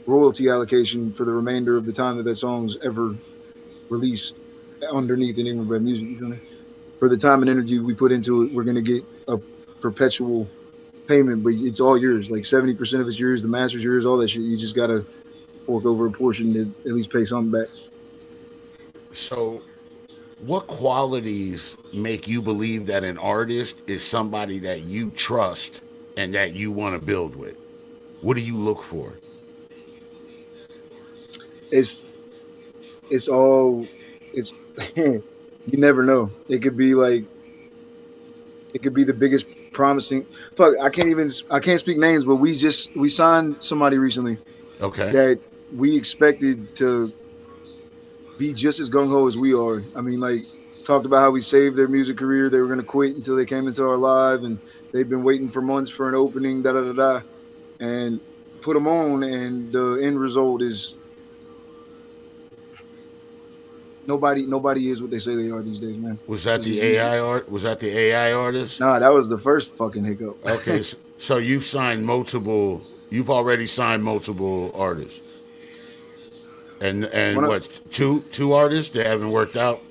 S6: royalty allocation for the remainder of the time that that song's ever released underneath an England Bread Music. You feel me? For the time and energy we put into it, we're gonna get a perpetual payment, but it's all yours. Like 70% of it's yours, the master's yours, all that shit. You just gotta fork over a portion to at least pay something back.
S2: So, what qualities make you believe that an artist is somebody that you trust and that you want to build with? What do you look for?
S6: It's it's all it's you never know. It could be like it could be the biggest promising fuck. I can't speak names, but we signed somebody recently
S2: Okay.
S6: that we expected to be just as gung ho as we are. I mean, like talked about how we saved their music career. They were gonna quit until they came into our live, and they've been waiting for months for an opening. Da da da da, and put them on, and the end result is nobody is what they say they are these days, man.
S2: Was that
S6: This is
S2: the
S6: easy.
S2: AI art? Was that the AI artist?
S6: Nah, that was the first fucking hiccup.
S2: Okay. So you've signed multiple. You've already signed multiple artists, and
S6: One of,
S2: what, two artists that haven't worked out.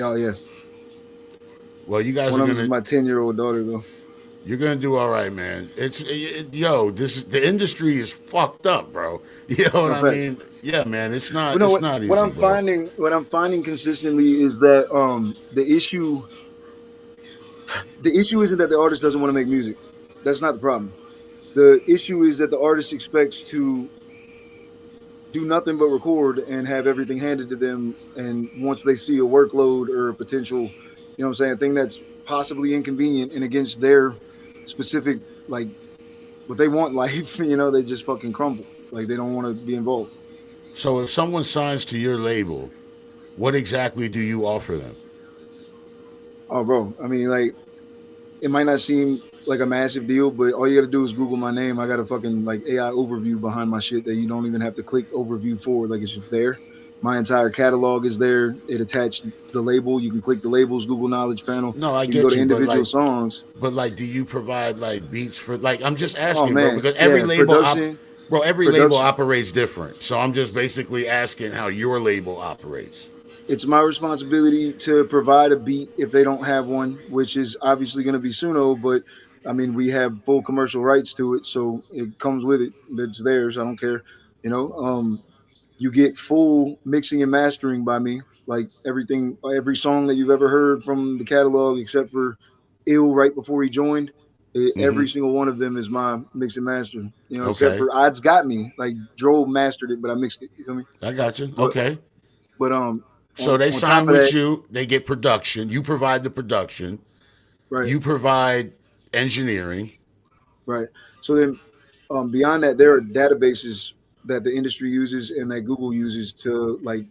S6: oh yeah,
S2: Well, you guys
S6: one
S2: are
S6: of them is
S2: gonna
S6: my 10-year-old daughter though.
S2: you're gonna do all right, man. Yo, this is the industry is fucked up, bro. You know what
S6: No
S2: I
S6: facts.
S2: mean? Yeah, man. It's
S6: But
S2: not
S6: no,
S2: it's not
S6: what
S2: easy,
S6: I'm
S2: bro.
S6: finding, consistently is that the issue isn't that the artist doesn't want to make music. That's not the problem. The issue is that the artist expects to do nothing but record and have everything handed to them. And once they see a workload or a potential, you know what I'm saying, thing that's possibly inconvenient and against their specific, like, what they want life, they just fucking crumble. Like, they don't want to be involved.
S2: So if someone signs to your label, what exactly do you offer them?
S6: Oh, bro. I mean, like, it might not seem like a massive deal, but all you got to do is Google my name. I got a fucking like AI overview behind my shit that you don't even have to click overview for. Like it's just there. My entire catalog is there. It attached the label. You can click the labels, Google Knowledge Panel.
S2: No, I
S6: You can go
S2: get
S6: to
S2: you, but
S6: individual
S2: like,
S6: songs.
S2: do you provide like beats for like? I'm just
S6: Oh
S2: asking, bro,
S6: man,
S2: because
S6: yeah, production,
S2: every label
S6: production.
S2: operates different. So I'm just basically asking how your label operates.
S6: It's my responsibility to provide a beat if they don't have one, which is obviously going to be Suno. But I mean, we have full commercial rights to it, so it comes with it. That's theirs. I don't care. You know, you get full mixing and mastering by me, like everything, every song that you've ever heard from the catalog, except for "Ill" right before he joined.
S2: Mm-hmm.
S6: Every single one of them is my mix and master. Except
S2: Okay,
S6: for "Odds Got Me." Like Joel mastered it, but I mixed it. You feel me?
S2: I got you.
S6: But
S2: Okay,
S6: but
S2: So they
S6: On top
S2: sign
S6: of
S2: with
S6: that,
S2: you. They get production. You provide the production.
S6: right,
S2: You provide engineering.
S6: right. So then, beyond that, there are databases that the industry uses and that Google uses to like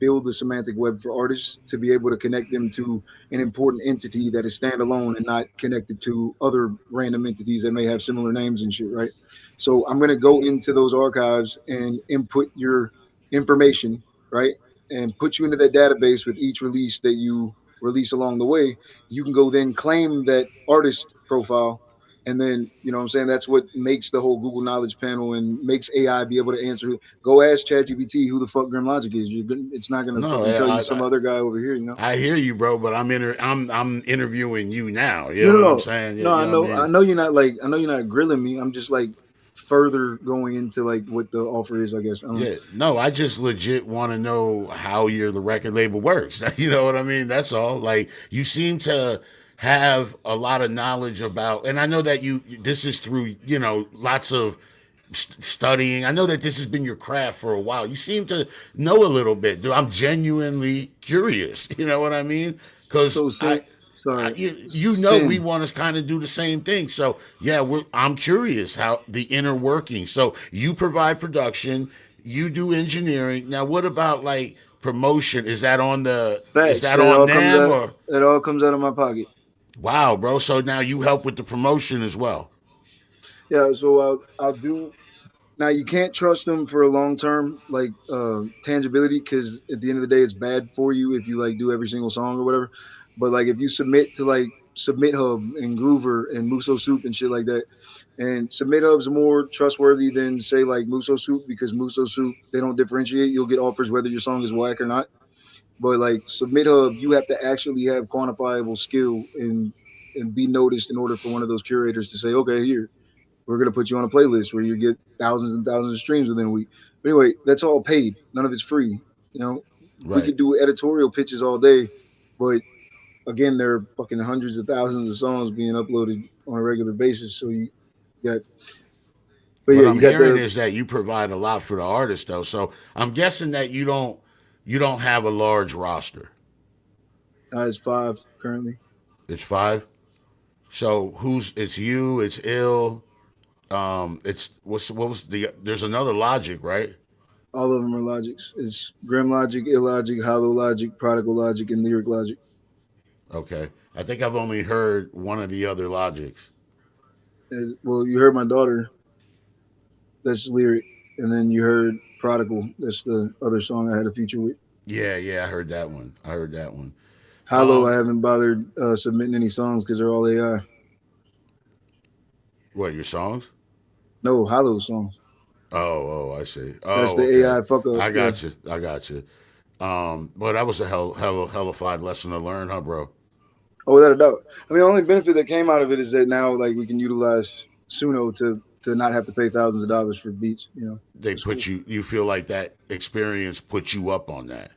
S6: build the semantic web for artists to be able to connect them to an important entity that is standalone and not connected to other random entities that may have similar names and shit, right? So I'm going to go into those archives and input your information, right? And put you into that database with each release that you release along the way. You can go then claim that artist profile. And then, you know what I'm saying? That's what makes the whole Google Knowledge Panel and makes AI be able to answer. Go ask ChatGPT who the fuck Grim Logic is. It's not gonna
S2: No,
S6: fucking tell you some other guy over here, you know.
S2: I hear you, bro. But I'm interviewing you now. You
S6: No,
S2: know
S6: no,
S2: what I'm
S6: no,
S2: saying?
S6: no.
S2: You know what I
S6: I
S2: mean?
S6: know you're not like, I know you're not grilling me. I'm just like further going into like what the offer is. I guess I don't know.
S2: Yeah, no, I just legit want to know how the record label works. You know what I mean? That's all. Like you seem to have a lot of knowledge about, and I know that this is through lots of studying. I know that this has been your craft for a while. You seem to know a little bit, dude. I'm genuinely curious. You know what I mean? Because
S6: So sin, sorry,
S2: you know we
S6: sin.
S2: want to kind of do the same thing. So yeah, I'm curious how the inner working. So you provide production, you do engineering. Now, what about like promotion? Is
S6: Facts.
S2: that on them or
S6: It all comes out of my pocket.
S2: wow, bro? So now you help with the promotion as well.
S6: Yeah. So I'll do. Now you can't trust them for a long term like tangibility because at the end of the day it's bad for you if you like do every single song or whatever. But like if you submit to like Submit Hub and Groover and Muso Soup and shit like that, and Submit Hub's more trustworthy than say like Muso Soup because Muso Soup they don't differentiate. You'll get offers whether your song is whack or not. But like Submit Hub, you have to actually have quantifiable skill and be noticed in order for one of those curators to say, okay, here we're gonna put you on a playlist where you get thousands and thousands of streams within a week. But anyway, that's all paid. None of it's free. You know, we
S2: Right.
S6: could do editorial pitches all day, but again, there are fucking hundreds of thousands of songs being uploaded on a regular basis. So you got, but
S2: What
S6: yeah,
S2: I'm
S6: you got
S2: hearing
S6: the
S2: is that you provide a lot for the artist, though. So I'm guessing that you don't have a large roster.
S6: it's five currently.
S2: It's five. So it's you, it's ill. It's what was there's another Logic, right?
S6: All of them are logics. It's Grim Logic, Illogic, Hollow Logic, Prodigal Logic, and Lyric Logic.
S2: Okay. I think I've only heard one of the other Logics.
S6: Well, you heard my daughter. That's Lyric, and then you heard Prodigal. That's the other song I had a feature with.
S2: Yeah, yeah, I heard that one. I heard that one.
S6: Hollow, I haven't bothered submitting any songs because they're all AI.
S2: What, your songs?
S6: No, Hollow songs.
S2: Oh, I see.
S6: That's
S2: Oh,
S6: the
S2: okay.
S6: AI fuck up.
S2: I
S6: Yeah.
S2: got you. I got you. But that was a hellified lesson to learn, huh, bro?
S6: Oh, without a doubt. I mean, the only benefit that came out of it is that now, like, we can utilize Suno to not have to pay thousands of dollars for beats. You know,
S2: They
S6: it's cool.
S2: put you feel like that experience put you up on that.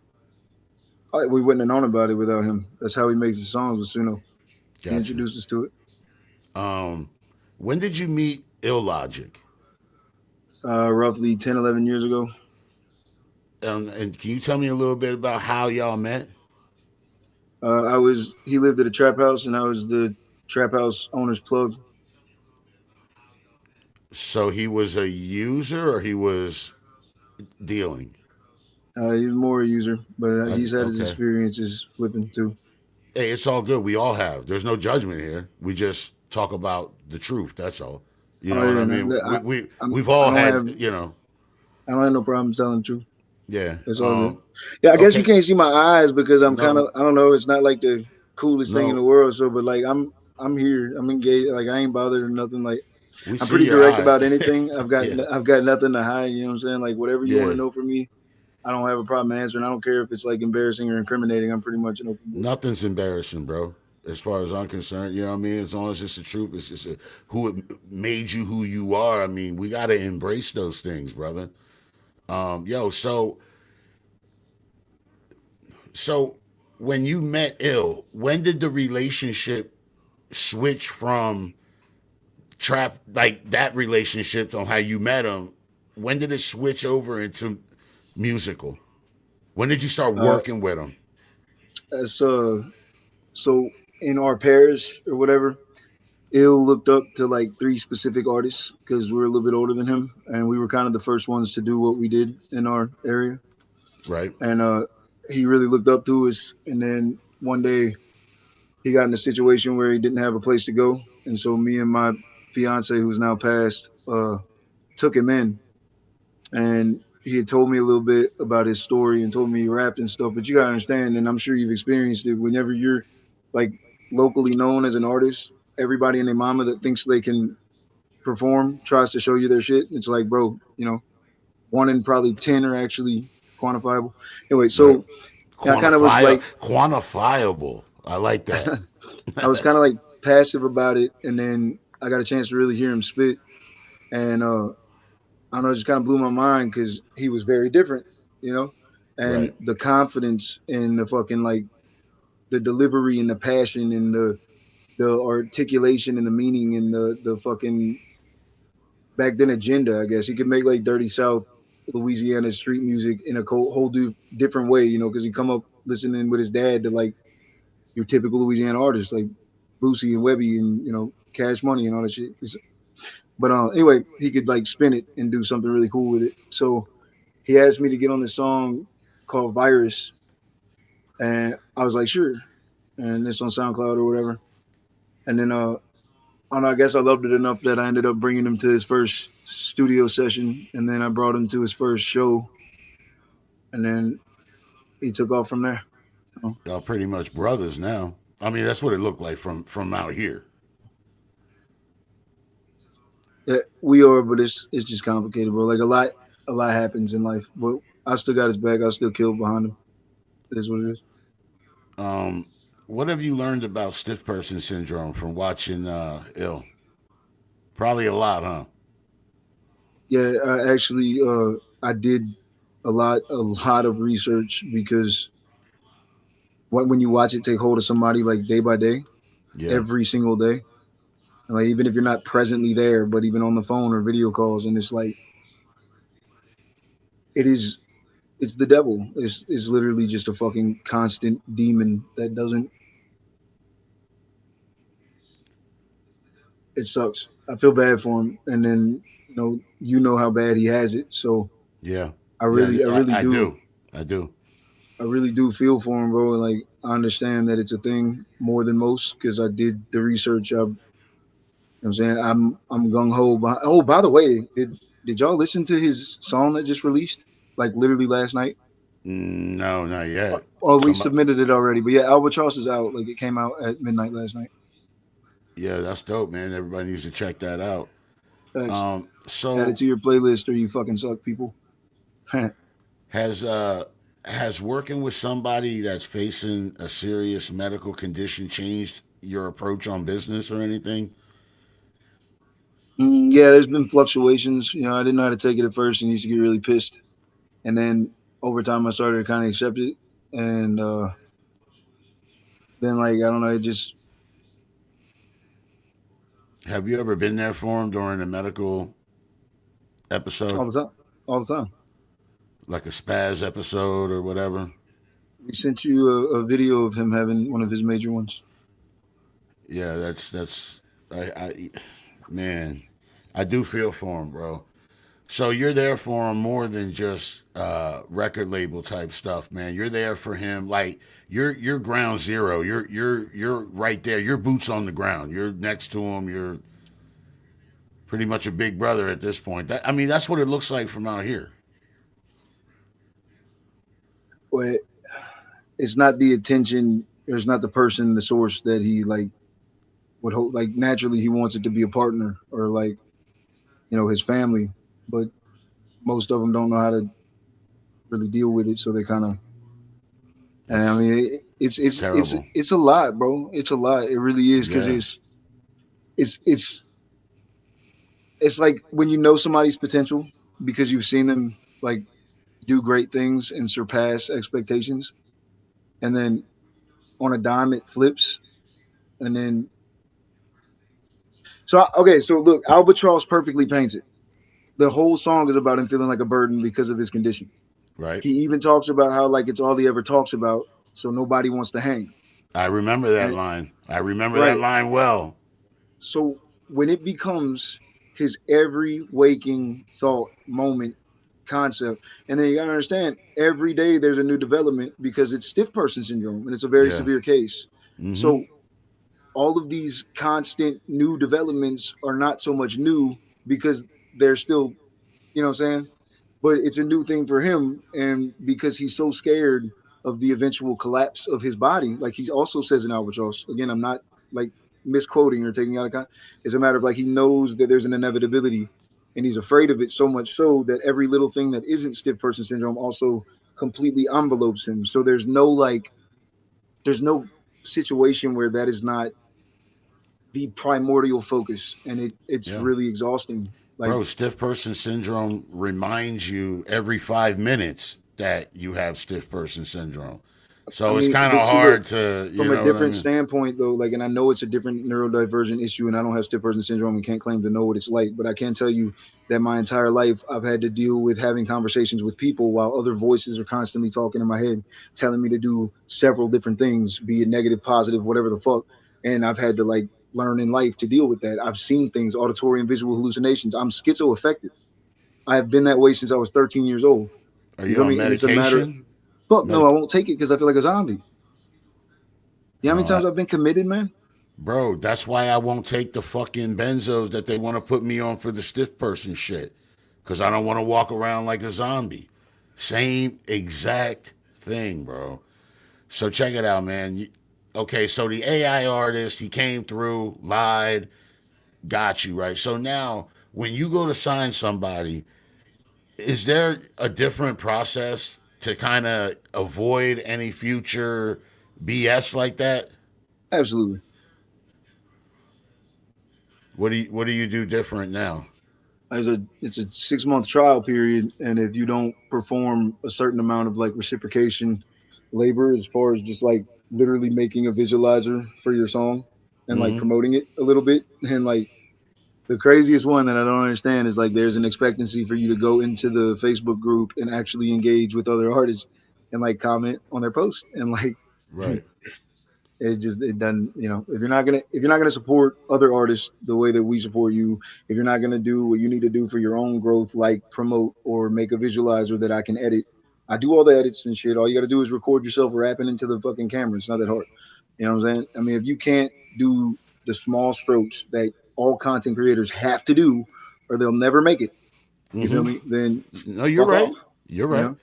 S6: We wouldn't have known about it without him. That's how he makes his songs with Suno. He
S2: Gotcha.
S6: introduced us to it.
S2: Um, when did you meet Illogic?
S6: Roughly 10, 11 years ago.
S2: And can you tell me a little bit about how y'all met?
S6: He lived at a trap house, and I was the trap house owner's plug.
S2: So he was a user or he was dealing?
S6: He's more a user, but he's had his
S2: Okay.
S6: experiences flipping too.
S2: Hey, it's all good. We all have. There's no judgment here. We just talk about the truth. That's all. You
S6: Oh
S2: know what
S6: yeah,
S2: I
S6: no,
S2: mean?
S6: I'm,
S2: We've
S6: I
S2: all
S6: don't
S2: had.
S6: have
S2: You know.
S6: I don't have no problem telling the truth.
S2: Yeah.
S6: It's all good. Yeah, I guess you
S2: Okay.
S6: can't see my eyes because I'm kind
S2: No.
S6: of I don't know. It's not like the coolest thing in
S2: No.
S6: the world. So, but like I'm here. I'm engaged. Like I ain't bothered or nothing. Like
S2: We
S6: I'm
S2: see
S6: pretty
S2: your
S6: direct
S2: eye.
S6: about anything.
S2: Yeah.
S6: I've got nothing to hide. You know what I'm saying? Like whatever you want
S2: Yeah.
S6: to know from me, I don't have a problem answering. I don't care if it's like embarrassing or incriminating. I'm pretty much an open book.
S2: Nothing's embarrassing, bro. As far as I'm concerned, you know what I mean. As long as it's the truth, it's just who it made you who you are. I mean, we got to embrace those things, brother. Yo, so when you met Ill, when did the relationship switch from trap like that relationship on how you met him? When did it switch over into musical? When did you start
S6: Uh,
S2: working with him?
S6: as so in our pairs or whatever, Il looked up to like three specific artists because we were a little bit older than him, and we were kind of the first ones to do what we did in our area.
S2: Right.
S6: And he really looked up to us. And then one day he got in a situation where he didn't have a place to go, and so me and my fiance, who's now passed, took him in, and he had told me a little bit about his story and told me he rapped and stuff. But you gotta understand, and I'm sure you've experienced it. Whenever you're like locally known as an artist, everybody and their mama that thinks they can perform tries to show you their shit. It's like, bro, one in probably 10 are actually quantifiable. Anyway,
S2: Right.
S6: so I kind of was like,
S2: Quantifiable. I like that.
S6: I was kind of like passive about it, and then I got a chance to really hear him spit, and I don't know, it just kind of blew my mind because he was very different, you know, and
S2: Right.
S6: the confidence and the fucking like the delivery and the passion and the articulation and the meaning and the fucking back then agenda. I guess he could make like Dirty South Louisiana street music in a whole different way, because he come up listening with his dad to like your typical Louisiana artists like Boosie and Webby and Cash Money and all that shit. But anyway, he could like spin it and do something really cool with it. So he asked me to get on this song called Virus, and I was like, sure. And it's on SoundCloud or whatever. And then I don't know, I guess I loved it enough that I ended up bringing him to his first studio session, and then I brought him to his first show, and then he took off from there.
S2: Y'all pretty much brothers now. I mean, that's what it looked like from out here.
S6: Yeah, we are, but it's just complicated, bro. Like a lot happens in life, but I still got his back. I still killed behind him. It is what it is.
S2: Um, what have you learned about stiff person syndrome from watching Ill? Probably a lot, huh?
S6: Yeah, I actually I did a lot of research because when you watch it take hold of somebody like day by day,
S2: Yeah.
S6: every single day, and like even if you're not presently there, but even on the phone or video calls, and it's like it is it's the devil. It's literally just a fucking constant demon that doesn't. It sucks. I feel bad for him, and then you know how bad he has it. So
S2: Yeah.
S6: I
S2: Yeah.
S6: really, I really
S2: I
S6: do,
S2: do. I do.
S6: I really do feel for him, bro. Like I understand that it's a thing more than most because I did the research. I'm saying I'm gung ho. Oh, by the way, did y'all listen to his song that just released? Like literally last night.
S2: No, not yet.
S6: Or we
S2: Somebody.
S6: submitted it already, but yeah, Albatross is out. Like it came out at midnight last night.
S2: Yeah, that's dope, man. Everybody needs to check that out.
S6: Thanks. Add it
S2: So
S6: to your playlist, or you fucking suck, people.
S2: has has working with somebody that's facing a serious medical condition changed your approach on business or anything?
S6: Yeah, there's been fluctuations. I didn't know how to take it at first and used to get really pissed. And then over time, I started to kind of accept it. And then, like, I don't know, it just
S2: Have you ever been there for him during a medical episode,
S6: all the time. All the time.
S2: like a spaz episode or whatever?
S6: We sent you a video of him having one of his major ones.
S2: Yeah, that's I man, I do feel for him, bro. So you're there for him more than just record label type stuff, man. You're there for him, like you're ground zero. You're right there. You're boots on the ground. You're next to him. You're pretty much a big brother at this point. I mean, that's what it looks like from out here.
S6: But it's not the attention, there's not the person, the source that he, like, would hope. Like, naturally, he wants it to be a partner or, like, his family. But most of them don't know how to really deal with it. So they kind of, and I
S2: That's
S6: mean,
S2: terrible.
S6: it's a lot, bro. It's a lot. It really is because
S2: Yeah,
S6: it's it's it's like when you know somebody's potential because you've seen them like do great things and surpass expectations, and then on a dime it flips, and then okay, so look, Albatross perfectly paints it. The whole song is about him feeling like a burden because of his condition.
S2: Right.
S6: He even talks about how like it's all he ever talks about, so nobody wants to hang.
S2: I remember that
S6: And
S2: line. I remember that
S6: right.
S2: line well.
S6: So when it becomes his every waking thought moment concept, and then you gotta understand every day there's a new development because it's stiff person syndrome and it's a very
S2: Yeah.
S6: severe case.
S2: Mm-hmm.
S6: So all of these constant new developments are not so much new because they're still, you know what I'm saying? But it's a new thing for him. And because he's so scared of the eventual collapse of his body, like he also says in Albatross, again, I'm not like misquoting or taking out of context. It's a matter of like he knows that there's an inevitability and he's afraid of it so much so that every little thing that isn't stiff person syndrome also completely envelopes him. So there's no situation where that is not the primordial focus, and it's
S2: Yeah.
S6: really exhausting. Like
S2: Bro, stiff person syndrome reminds you every 5 minutes that you have stiff person syndrome.
S6: I
S2: So it's
S6: mean,
S2: kind
S6: but
S2: of
S6: see, look,
S2: hard to, you
S6: from a
S2: know what I
S6: different
S2: mean?
S6: standpoint though, like, and I know it's a different neurodivergent issue, and I don't have stiff person syndrome and can't claim to know what it's like, but I can tell you that my entire life I've had to deal with having conversations with people while other voices are constantly talking in my head, telling me to do several different things, be it negative, positive, whatever the fuck, and I've had to like learn in life to deal with that. I've seen things, auditory and visual hallucinations. I'm schizoaffective. I have been that way since I was 13 years old.
S2: Are
S6: You
S2: you
S6: feel
S2: on
S6: me? And it's a matter.
S2: medication?
S6: Fuck no, I
S2: Medic-
S6: won't take it because I feel like a zombie. You know how many
S2: no,
S6: times I've been committed, man?
S2: bro, that's why I won't take the fucking benzos that they want to put me on for the stiff person shit. Because I don't want to walk around like a zombie. Same exact thing, bro. So check it out, man. Okay, so the AI artist, he came through, lied, got you, right? So now, when you go to sign somebody, is there a different process to kind of avoid any future BS like that?
S6: Absolutely.
S2: What do you do different now?
S6: It's a 6 month trial period, and if you don't perform a certain amount of like reciprocation labor, as far as just like literally making a visualizer for your song and like
S2: Mm-hmm.
S6: promoting it a little bit, and like the craziest one that I don't understand is like there's an expectancy for you to go into the Facebook group and actually engage with other artists and like comment on their post and like
S2: Right.
S6: it just it doesn't, you know, if you're not gonna support other artists the way that we support you, if you're not gonna do what you need to do for your own growth, like promote or make a visualizer that I can edit. I do all the edits and shit. All you gotta do is record yourself rapping into the fucking camera. It's not that hard. You know what I'm saying? I mean, if you can't do the small strokes that all content creators have to do, or they'll never make it. You feel
S2: Mm-hmm.
S6: me? Then
S2: No, you're
S6: fuck
S2: right.
S6: off.
S2: You're
S6: You
S2: right.
S6: know?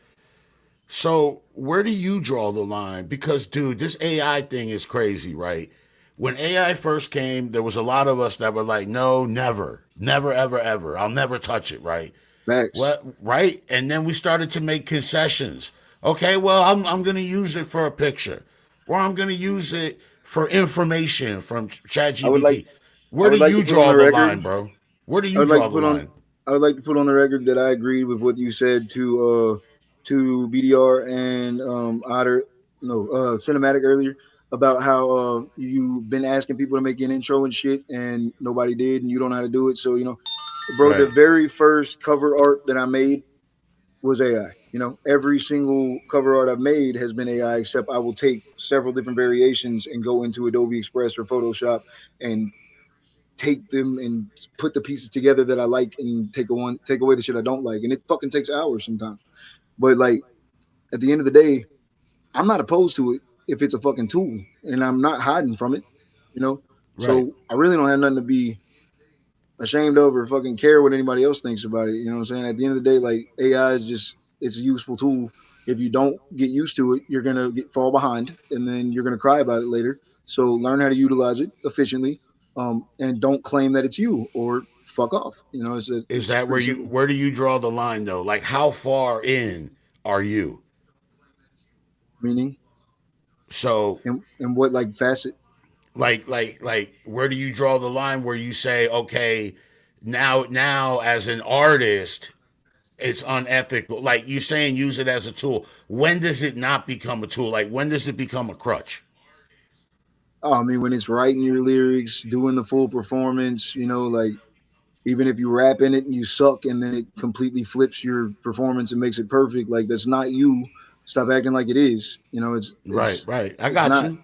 S2: So where do you draw the line? Because, dude, this AI thing is crazy, right? When AI first came, there was a lot of us that were like, no, never, never, ever, ever. I'll never touch it, right?
S6: Facts.
S2: What, right? And then we started to make concessions. Okay, well, I'm going to use it for a picture, or I'm going to use it for information from
S6: I would like
S2: ChatGPT.
S6: I
S2: Where do
S6: would like to
S2: you
S6: put on
S2: draw
S6: the
S2: the
S6: record.
S2: line, bro? Where do
S6: I
S2: you
S6: would like
S2: draw
S6: to
S2: the
S6: put on
S2: line?
S6: I would like to put on the record that I agreed with what you said to BDR and Otter no cinematic earlier about how you've been asking people to make you an intro and shit and nobody did and you don't know how to do it. So, you know, bro, the
S2: Right.
S6: very first cover art that I made was AI. You know, every single cover art I've made has been AI, except I will take several different variations and go into Adobe Express or Photoshop and take them and put the pieces together that I like and take away the shit I don't like. And it fucking takes hours sometimes. But like at the end of the day, I'm not opposed to it if it's a fucking tool and I'm not hiding from it, you know?
S2: Right.
S6: So I really don't have nothing to be ashamed of or fucking care what anybody else thinks about it. You know what I'm saying? At the end of the day, like AI is just it's a useful tool. If you don't get used to it, you're gonna get fall behind and then you're gonna cry about it later. So learn how to utilize it efficiently, and don't claim that it's you or fuck off. You know,
S2: Is
S6: it's
S2: that where
S6: pretty
S2: you
S6: simple.
S2: where do you draw the line though? Like how far in are you?
S6: Meaning,
S2: So
S6: and what like facet?
S2: like where do you draw the line where you say, okay, now as an artist, it's unethical. Like you saying use it as a tool. When does it not become a tool? Like when does it become a crutch?
S6: Oh, I mean, when it's writing your lyrics, doing the full performance, you know, like Even if you rap in it and you suck, and then it completely flips your performance and makes it perfect, like that's not you. Stop acting like it is. You know,
S2: Right, right. I
S6: it's
S2: got
S6: not.
S2: you.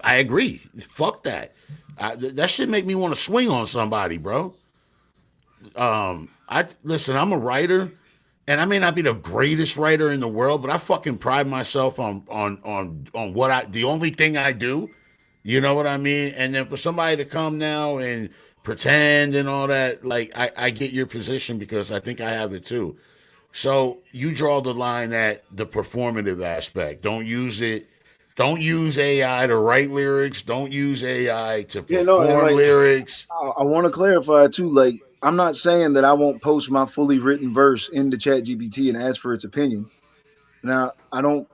S2: I agree. Fuck that. That shit make me want to swing on somebody, bro. I listen. I'm a writer, and I may not be the greatest writer in the world, but I fucking pride myself on what I. The only thing I do, you know what I mean. And then for somebody to come now and pretend and all that, like I get your position because I think I have it too. So you draw the line at the performative aspect. Don't use it. Don't use AI to write lyrics. Don't use AI to
S6: Yeah, no, and
S2: perform
S6: like
S2: lyrics.
S6: I want to clarify too. Like, I'm not saying that I won't post my fully written verse into Chat GPT and ask for its opinion. Now, I don't.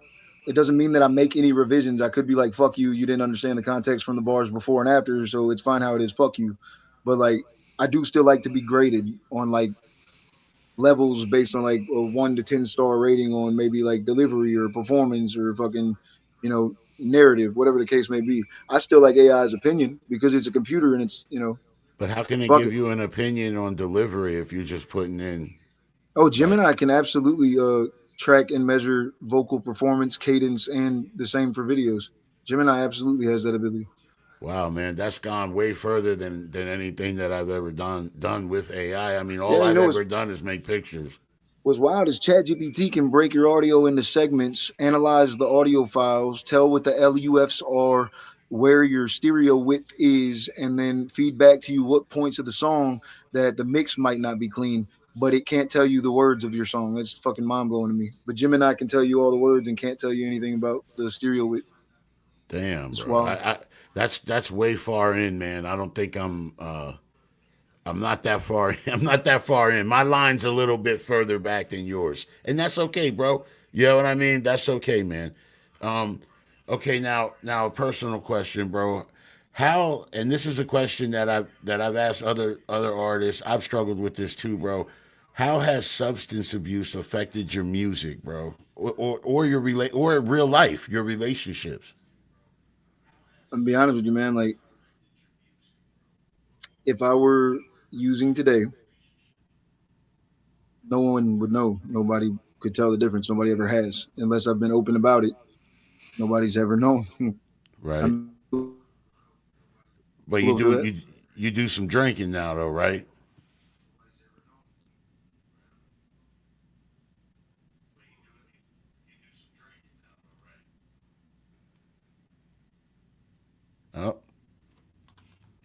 S6: It doesn't mean that I make any revisions. I could be like, "Fuck you, you didn't understand the context from the bars before and after, so it's fine how it is. Fuck you." But like, I do still like to be graded on like levels based on like a 1 to 10 star rating on maybe like delivery or performance or fucking, narrative, whatever the case may be. I still like AI's opinion because it's a computer and it's,
S2: But how can it
S6: fuck
S2: give
S6: it.
S2: you an opinion on delivery if you're just putting in
S6: Oh,
S2: like,
S6: Gemini can absolutely track and measure vocal performance, cadence, and the same for videos. Gemini absolutely has that ability.
S2: wow, man, that's gone way further than anything that I've ever done with AI. I mean, all
S6: Yeah,
S2: I've ever done is make pictures.
S6: what's wild is ChatGPT can break your audio into segments, analyze the audio files, tell what the LUFs are, where your stereo width is, and then feed back to you what points of the song that the mix might not be clean, but it can't tell you the words of your song. That's fucking mind blowing to me. But Gemini can tell you all the words and can't tell you anything about the stereo width.
S2: Damn,
S6: It's
S2: bro.
S6: wild.
S2: That's way far in, man. I don't think I'm not that far. I'm not that far in. My line's a little bit further back than yours, and that's okay, bro. You know what I mean? That's okay, man. Um, okay, now a personal question, bro. How? And this is a question that I've asked other artists. I've struggled with this too, bro. How has substance abuse affected your music, bro, or your or real life, your relationships?
S6: I'm be honest with you, man. Like, if I were using today, no one would know. Nobody could tell the difference. Nobody ever has, unless I've been open about it. Nobody's ever known.
S2: Right.
S6: I'm
S2: But
S6: full of that.
S2: you do some drinking now, though, right? Oh,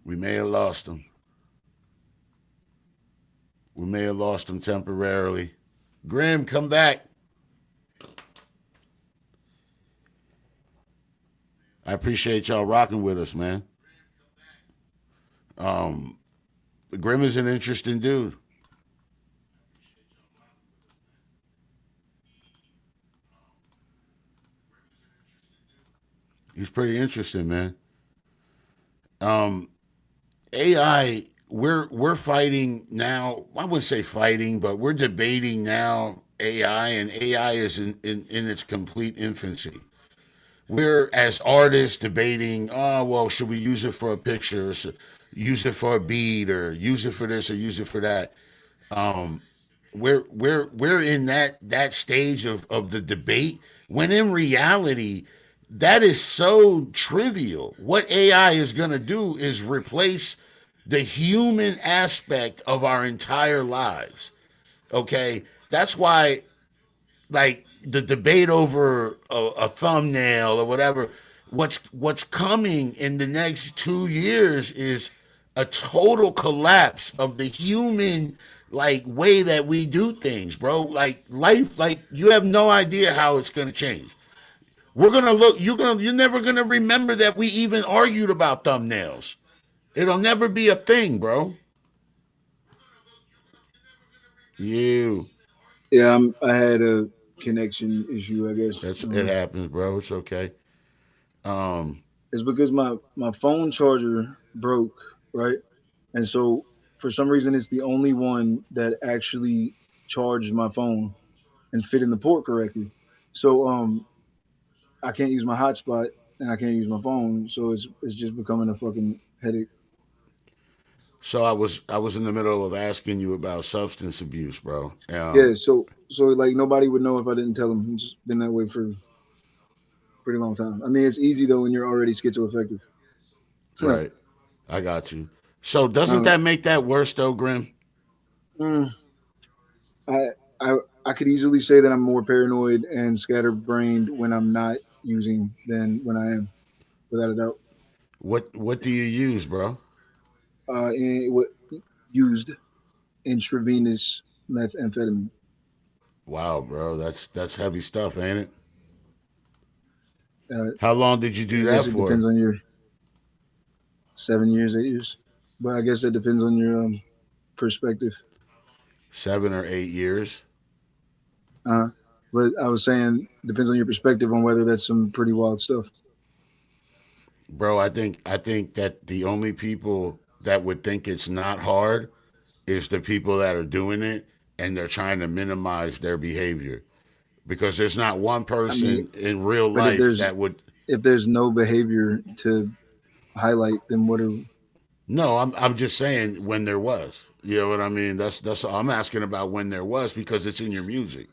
S2: we may have lost him. We may have lost him temporarily. Grim, come back. I appreciate y'all rocking with us, man. Um, Grim is an interesting dude. He's pretty interesting, man. Um, AI, we're fighting now. I wouldn't say fighting, but we're debating now AI, and AI is in its complete infancy. We're as artists debating, oh well, should we use it for a picture, or use it for a beat, or use it for this, or use it for that. Um, we're in that stage of the debate when in reality that is so trivial. What AI is going to do is replace the human aspect of our entire lives. Okay, that's why like the debate over a thumbnail or whatever. What's coming in the next 2 years is a total collapse of the human like way that we do things, bro. Like life, like you have no idea how it's gonna change. We're gonna look. You're never gonna remember that we even argued about thumbnails. It'll never be a thing, bro. You.
S6: Yeah, I had a connection issue, I guess.
S2: That's it happens, bro. It's okay. Um,
S6: It's because my phone charger broke, right? And so for some reason, it's the only one that actually charged my phone and fit in the port correctly. So I can't use my hotspot and I can't use my phone. So it's just becoming a fucking headache.
S2: So I was in the middle of asking you about substance abuse, bro.
S6: Yeah, so like nobody would know if I didn't tell them. It's just been that way for a pretty long time. I mean, it's easy though when you're already schizoaffective. I
S2: Right. I got you. So doesn't
S6: don't.
S2: that make that worse though, Grim?
S6: Mm, I I could easily say that I'm more paranoid and scatterbrained when I'm not using than when I am, without a doubt.
S2: What do you use, bro?
S6: And what used intravenous methamphetamine.
S2: Wow, bro, that's heavy stuff, ain't it?
S6: Uh,
S2: How long did you do
S6: I
S2: that
S6: guess it
S2: for?
S6: depends on your 7 years, 8 years, but I guess that depends on your perspective.
S2: 7 or 8 years.
S6: Uh, but I was saying depends on your perspective on whether that's some pretty wild stuff.
S2: Bro, I think that the only people that would think it's not hard is the people that are doing it and they're trying to minimize their behavior. Because there's not one
S6: I mean,
S2: person in real
S6: but
S2: life that would.
S6: if there's no behavior to highlight, then what are
S2: No, I'm just saying when there was. You know what I mean? That's all I'm asking about, when there was, because it's in your music.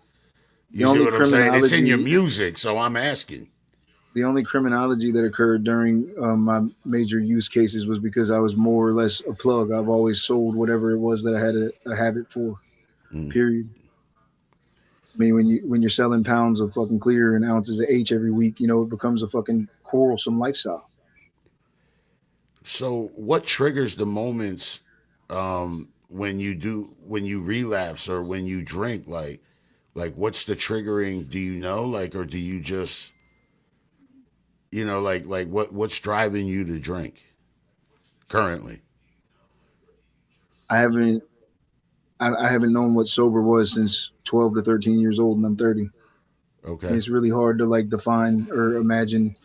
S6: the
S2: You see
S6: only
S2: what I'm saying? It's in your
S6: criminology
S2: music, so I'm asking.
S6: the only criminology that occurred during my major use cases was because I was more or less a plug. I've always sold whatever it was that I had a habit for.
S2: Mm.
S6: Period. I mean, when you're selling pounds of fucking clear and ounces of H every week, you know it becomes a fucking quarrelsome lifestyle.
S2: So, what triggers the moments when you relapse or when you drink? Like what's the triggering? Do you know? Like, or do you just like what's driving you to drink currently?
S6: I haven't I haven't known what sober was since 12 to 13 years old, and I'm 30. And
S2: Okay.
S6: it's really hard to like define or imagine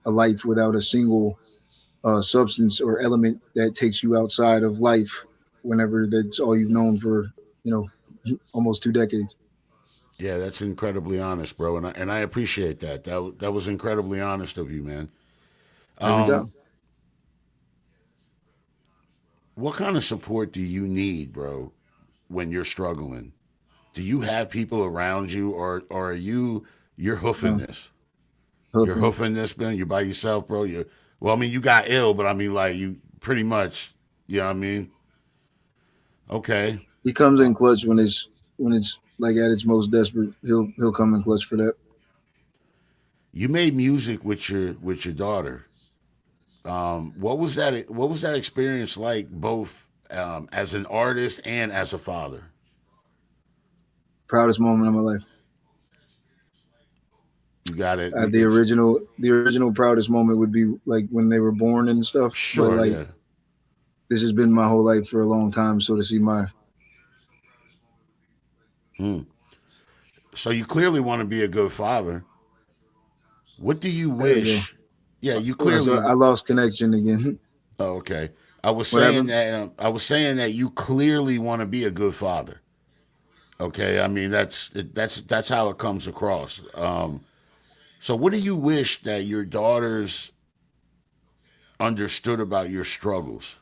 S6: a life without a single substance or element that takes you outside of life. Whenever that's all you've known for, you know, almost 2 decades.
S2: Yeah, that's incredibly honest, bro, and I appreciate that. That was incredibly honest of you, man.
S6: Every
S2: Um,
S6: time.
S2: what kind of support do you need, bro, when you're struggling? Do you have people around you, or are you're hoofing
S6: Uh,
S2: this? You're
S6: Huffing.
S2: hoofing this, man. You're by yourself, bro. You Well, I mean, you got ill, but I mean, like, you pretty much, you know what I mean? Okay.
S6: He comes
S2: Uh,
S6: in clutch when it's like at its most desperate. He'll come in clutch for that.
S2: you made music with your daughter. What was that? What was that experience like, both as an artist and as a father?
S6: Proudest moment of my life.
S2: You got it. It's
S6: The original proudest moment would be like when they were born and stuff. But
S2: sure,
S6: like
S2: yeah.
S6: this has been my whole life for a long time. So to see my
S2: Hmm. So you clearly want to be a good father. What do you
S6: there we go.
S2: wish? Yeah, you
S6: So
S2: clearly.
S6: I lost connection again.
S2: Oh, okay.
S6: What happened?
S2: I was saying that you clearly want to be a good father. Okay, I mean that's how it comes across. So what do you wish that your daughters understood about your struggles?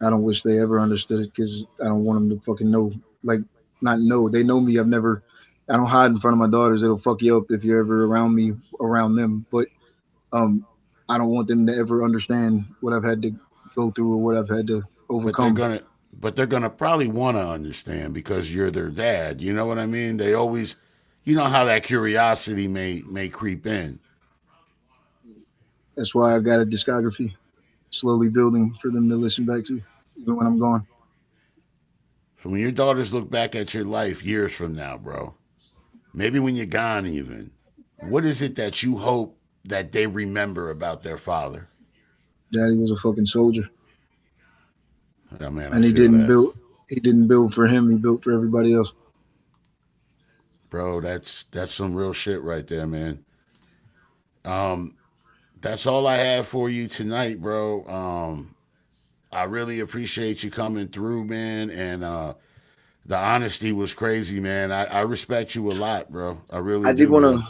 S6: I don't wish they ever understood it because I don't want them to fucking know. Like, not know. They know me. I've never. I don't hide in front of my daughters. It'll fuck you up if you're ever around me, around them. But um, I don't want them to ever understand what I've had to go through or what I've had to
S2: But they're
S6: overcome.
S2: gonna but they're gonna probably want to understand because you're their dad. You know what I mean? They always, you know how that curiosity may creep in.
S6: That's why I got a discography slowly building for them to listen back to, even when I'm gone.
S2: So when your daughters look back at your life years from now, bro, maybe when you're gone even, what is it that you hope that they remember about their father?
S6: Daddy was a fucking soldier,
S2: Oh man, I
S6: and he
S2: feel
S6: didn't
S2: that.
S6: build. He didn't build for him. He built for everybody else.
S2: Bro, that's some real shit right there, man. Um, that's all I have for you tonight, bro. I really appreciate you coming through, man, and the honesty was crazy, man. I respect you a lot, bro. I really
S6: I did
S2: do,
S6: want
S2: man.
S6: to.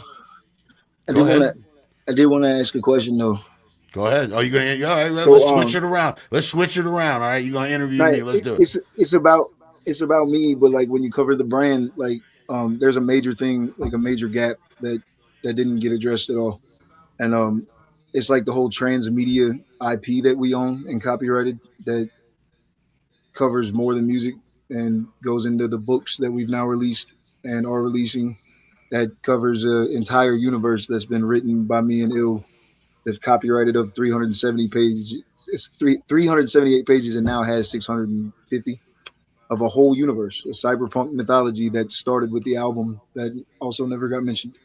S6: I
S2: Go
S6: did want to.
S2: ahead.
S6: I did want to ask a question though.
S2: Go ahead. Oh, you gonna? All right.
S6: So
S2: Let's switch it around. Let's switch it around. All right. You gonna interview
S6: not
S2: me? Let's do it.
S6: it's about me, but like when you cover the brand, like there's a major thing, like a major gap that didn't get addressed at all, and it's like the whole transmedia IP that we own and copyrighted that covers more than music and goes into the books that we've now released and are releasing. That covers an entire universe that's been written by me and Ill. That's copyrighted of 370 pages. It's 378 pages and now has 650 of a whole universe, a cyberpunk mythology that started with the album that also never got mentioned.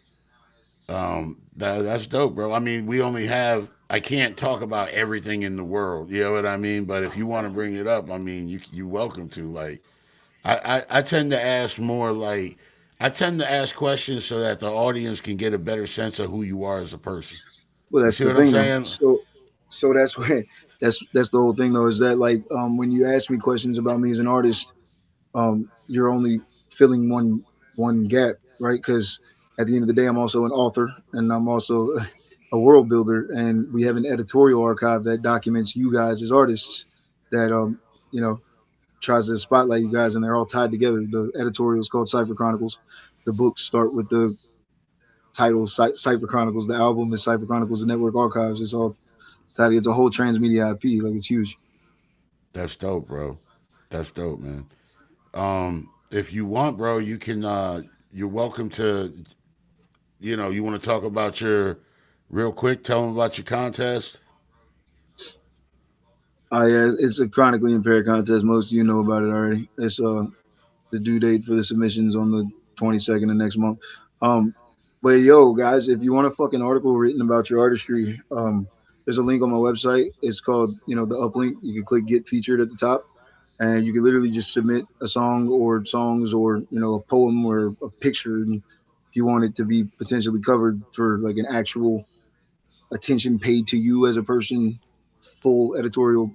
S2: That's dope, bro. I mean, we only have. I can't talk about everything in the world. You know what I mean? But if you want to bring it up, I mean, you welcome to. Like, I tend to ask more like I tend to ask questions so that the audience can get a better sense of who you are as a person.
S6: Well,
S2: You
S6: that's
S2: see
S6: the
S2: what I'm
S6: thing though.
S2: saying?
S6: So that's why that's the whole thing though, is that like when you ask me questions about me as an artist, you're only filling one gap, right? Because at the end of the day, I'm also an author and I'm also a world builder, and we have an editorial archive that documents you guys as artists that you know tries to spotlight you guys, and they're all tied together. The editorial is called Cipher Chronicles. The books start with the title Cipher Chronicles. The album is Cipher Chronicles. The network archives. It's all tied. It's a whole transmedia IP. Like it's huge.
S2: That's dope, bro. That's dope, man. If you want, bro, you can. You're welcome to. You want to talk about your real quick. Tell them about your contest.
S6: Yeah, it's a chronically impaired contest. Most of you know about it already. It's the due date for the submissions on the 22nd of next month. Um, but yo, guys, if you want a fucking article written about your artistry, there's a link on my website. It's called, the uplink. You can click get featured at the top, and you can literally just submit a song or songs or a poem or a picture. And if you want it to be potentially covered for like an actual attention paid to you as a person, full editorial,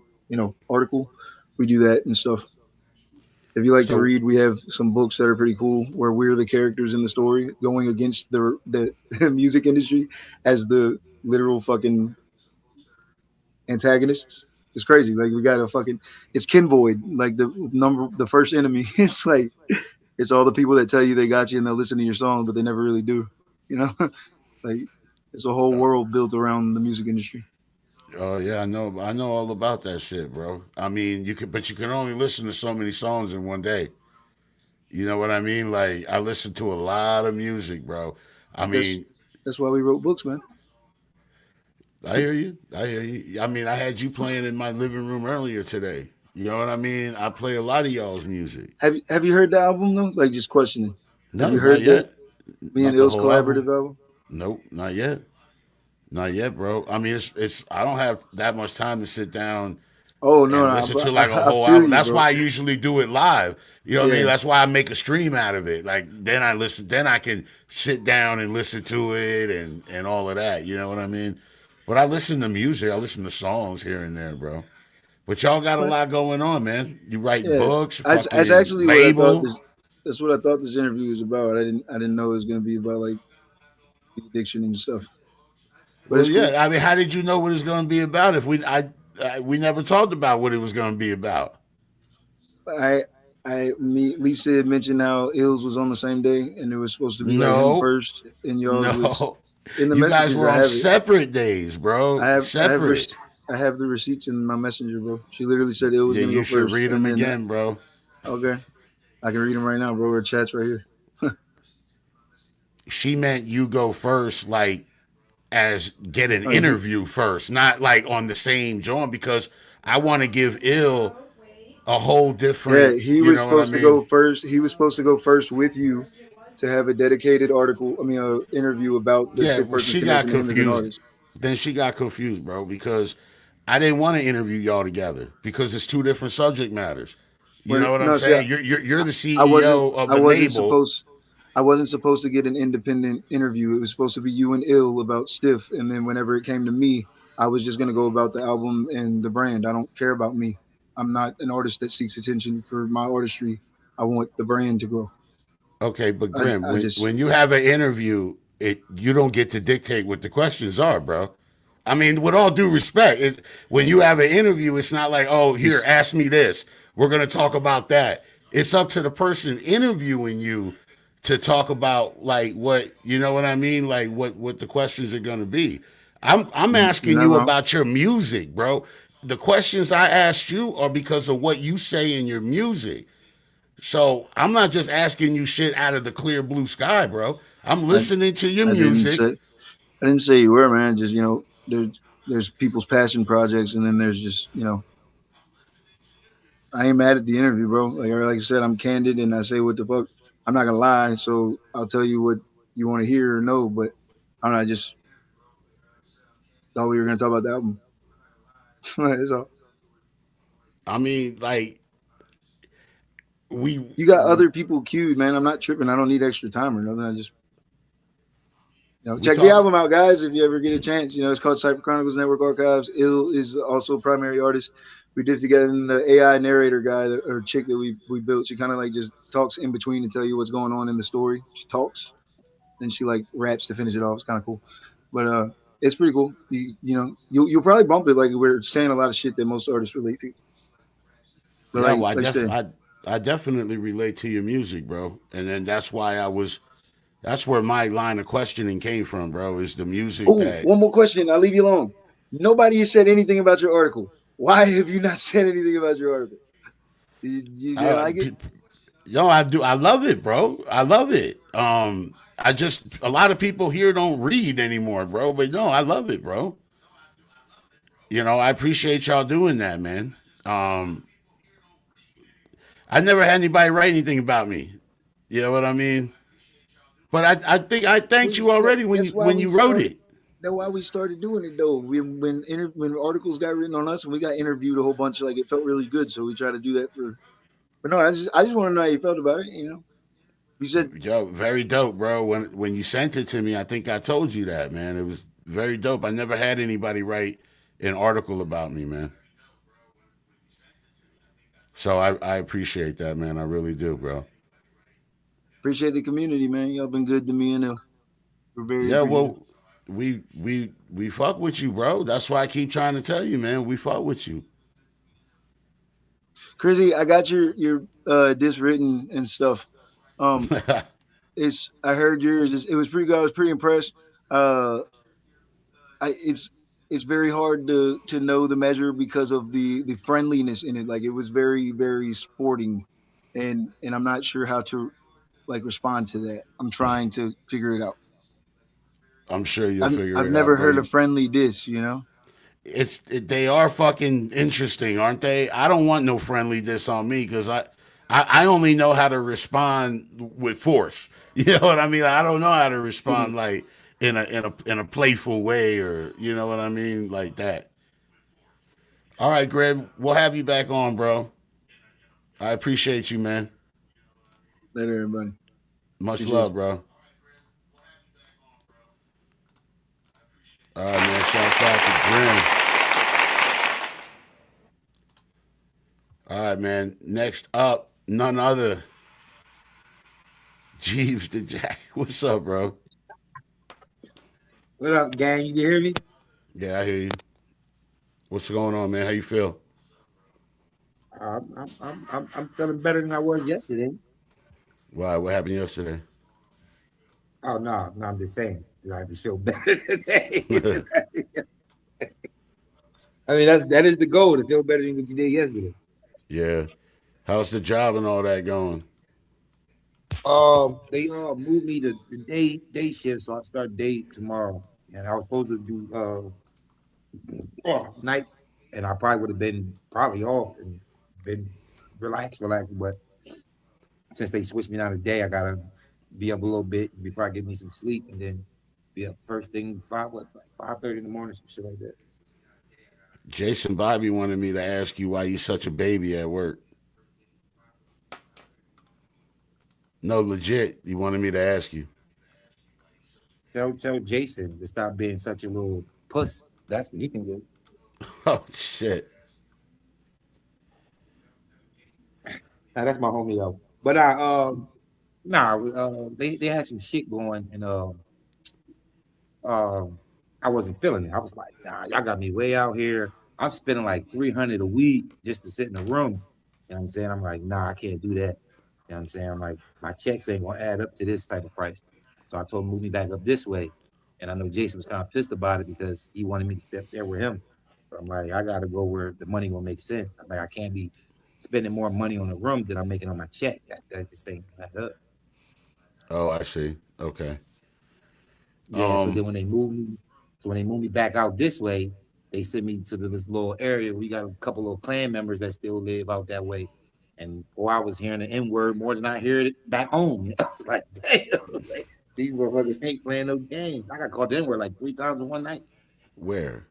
S6: article, we do that and stuff. If you like to
S2: So,
S6: read, we have some books that are pretty cool where we're the characters in the story going against the music industry as the literal fucking antagonists. It's crazy. Like we got a fucking it's Kinvoid, like the first enemy. It's like it's all the people that tell you they got you and they'll listen to your song, but they never really do. You know, like it's a whole
S2: uh,
S6: world built around the music industry.
S2: oh yeah, I know all about that shit, bro. I mean, but you can only listen to so many songs in one day. You know what I mean? Like I listen to a lot of music, bro. I
S6: That's
S2: mean,
S6: that's why we wrote books, man.
S2: I hear you. I hear you. I mean, I had you playing in my living room earlier today. You know what I mean? I play a lot of y'all's music.
S6: Have you heard the album though? Like just questioning. Have
S2: No,
S6: you
S2: not
S6: heard the
S2: yet.
S6: me and
S2: Not the
S6: Ill's
S2: whole album.
S6: collaborative album?
S2: Nope, not yet. Not yet, bro. I mean, it's. I don't have that much time to sit down
S6: Oh no,
S2: and
S6: no,
S2: listen to
S6: but
S2: like a
S6: I
S2: whole
S6: feel
S2: album.
S6: you,
S2: That's
S6: bro.
S2: why I usually do it live. You know what I mean?
S6: Yeah,
S2: That's why I make a stream out of it. Like then I listen, then I can sit down and listen to it and all of that. You know what I mean? But I listen to music. I listen to songs here and there, bro. But y'all got a
S6: but
S2: lot going on, man. You write
S6: yeah,
S2: books,
S6: that's
S2: fucking
S6: actually what I thought
S2: label.
S6: this. That's what I thought this interview was about. I didn't know it was gonna be about like the addiction and stuff. But
S2: Well,
S6: it's cool.
S2: yeah. I mean, how did you know what it's going to be about? If we never talked about what it was going to be about.
S6: I Lisa had mentioned how Ills was on the same day, and it was supposed to be like him
S2: No,
S6: first, and yours was
S2: no.
S6: in the
S2: You guys
S6: messages.
S2: were
S6: I
S2: on
S6: have it.
S2: separate days, bro. Separate.
S6: I have the receipts in my messenger, bro. She literally said Ill was
S2: Yeah,
S6: gonna
S2: you
S6: go
S2: should
S6: first,
S2: read
S6: and
S2: them
S6: then
S2: again, bro.
S6: okay, I can read them right now, bro. Our chat's right here.
S2: She meant you go first, like as get an
S6: Oh, he,
S2: interview first, not like on the same joint because I want to give Ill a whole
S6: yeah,
S2: different.
S6: he
S2: You
S6: was
S2: know what I
S6: supposed to
S2: mean?
S6: go first. He was supposed to go first with you to have a dedicated article. I mean, a interview about the
S2: Yeah.
S6: stiff
S2: Well,
S6: person's
S2: she got
S6: connection to him as an
S2: confused.
S6: artist.
S2: Then she got confused, bro, because I didn't want to interview y'all together because it's two different subject matters. You
S6: When
S2: know what I'm
S6: no, see,
S2: saying? You're the
S6: I wasn't
S2: CEO of
S6: I
S2: the
S6: wasn't
S2: label.
S6: supposed I wasn't supposed to get an independent interview. It was supposed to be you and Ill about Stiff, and then whenever it came to me, I was just gonna go about the album and the brand. I don't care about me. I'm not an artist that seeks attention for my artistry. I want the brand to grow.
S2: Okay, but
S6: I,
S2: Grim,
S6: I
S2: when
S6: just
S2: when you have an interview, it you don't get to dictate what the questions are, bro. I mean, with all due respect, when you have an interview, it's not like, oh, here, ask me this. We're going to talk about that. It's up to the person interviewing you to talk about like what you know what I mean, like what the questions are going to be. I'm
S6: You're
S2: asking
S6: not
S2: you
S6: wrong.
S2: about your music, bro. The questions I asked you are because of what you say in your music. So I'm not just asking you shit out of the clear blue sky, bro. I'm
S6: I
S2: listening to your
S6: I didn't
S2: music.
S6: say I didn't say you were, man. Just there's people's passion projects, and then there's just I ain't mad at the interview, bro. Like I said, I'm candid and I say what the fuck. I'm not gonna lie, so I'll tell you what you want to hear or know. But I don't know. I just thought we were gonna talk about the album. That's all.
S2: I mean, like we
S6: You got other people queued, man. I'm not tripping. I don't need extra time or nothing. I just
S2: we
S6: check the
S2: talk.
S6: album out, guys. If you ever get a chance, it's called Cypher Chronicles Network Archives. Ill is also a primary artist. We did together, and the AI narrator guy or chick that we built. She kind of like just talks in between to tell you what's going on in the story. She talks, then she like raps to finish it off. It's kind of cool, but it's pretty cool. You'll probably bump it. Like we're saying a lot of shit that most artists relate to. But
S2: Yeah, well,
S6: like I said,
S2: I definitely relate to your music, bro. And then that's why I was that's where my line of questioning came from, bro. Is the music
S6: oh,
S2: that
S6: one more question. I'll leave you alone. Nobody has said anything about your article. Why have you not said anything about your article? You didn't
S2: uh,
S6: like it?
S2: yo, I do. I love it, bro. I love it. I just a lot of people here don't read anymore, bro. But no, I love it, bro. I appreciate y'all doing that, man. Um, I never had anybody write anything about me. You know what I mean? But I think I thanked you already when
S6: That's
S2: you
S6: why
S2: when
S6: we
S2: you wrote
S6: started.
S2: it.
S6: That's why we started doing it though. When articles got written on us, and we got interviewed a whole bunch, like it felt really good. So we tried to do that for. But no, I just want to know how you felt about it. You said
S2: Yo, very dope, bro. When you sent it to me, I think I told you that, man. It was very dope. I never had anybody write an article about me, man. So I appreciate that, man. I really do, bro.
S6: appreciate the community, man. Y'all been good to me, and we're very
S2: Yeah,
S6: appreciative.
S2: well, we fuck with you, bro. That's why I keep trying to tell you, man. We fuck with you.
S6: Chrissy, I got your this written and stuff. Um, it's I heard yours. It was pretty good. I was pretty impressed. Uh, I it's very hard to know the measure because of the friendliness in it. Like it was very sporting, and I'm not sure how to like respond to that. I'm trying to figure it out.
S2: I'm sure you'll
S6: I've
S2: figure
S6: I've
S2: it out,
S6: never
S2: bro.
S6: heard a friendly diss.
S2: They are fucking interesting, aren't they? I don't want no friendly diss on me because I only know how to respond with force. You know what I mean? I don't know how to respond like in a playful way or you know what I mean like that. All right, Greg, we'll have you back on, bro. I appreciate you, man.
S6: Later, everybody.
S2: Much
S6: Appreciate
S2: love,
S6: you.
S2: bro. All right, man. Shouts out to Grim. All right, man. Next up, none other Jeeves the Jack. What's up, bro?
S7: What up, gang? You can hear me?
S2: Yeah, I hear you. What's going on, man? How you feel?
S7: I'm feeling better than I was yesterday.
S2: Why? What happened yesterday?
S7: Oh no, I'm just saying. I just feel better today. I mean, that is the goal to feel better than what you did yesterday.
S2: Yeah. How's the job and all that going?
S7: They moved me to the day shift, so I start day tomorrow, and I was supposed to do nights, and I probably would have been probably off and been relaxed, but since they switched me down to day, I gotta be up a little bit before I get me some sleep, and then be up first thing 5:30 in the morning, some shit like that.
S2: Jason Bobby wanted me to ask you why you such a baby at work. No, legit. He wanted me to ask you.
S7: Tell Jason to stop being such a little puss. That's what he can do.
S2: Oh shit.
S7: Now, that's my homie though. But I nah, they had some shit going, and um I wasn't feeling it. I was like, nah, y'all got me way out here. I'm spending like 300 a week just to sit in a room. You know what I'm saying? I'm like, nah, I can't do that. You know what I'm saying? I'm like, my checks ain't gonna add up to this type of price. So I told him move me back up this way. And I know Jason was kind of pissed about it because he wanted me to step there with him. But I'm like, I gotta go where the money gonna make sense. I'm like, I can't be spending more money on the room than I'm making on my check. That just ain't gonna add up.
S2: Oh, I see. Okay.
S7: Yeah, so then
S2: Um,
S7: when they moved me back out this way, they sent me to this little area. We got a couple of clan members that still live out that way. And boy, I was hearing the N word more than I hear it back home. I was like, damn, like, these motherfuckers ain't playing no games. I got called the N word like 3 times in one night.
S2: where?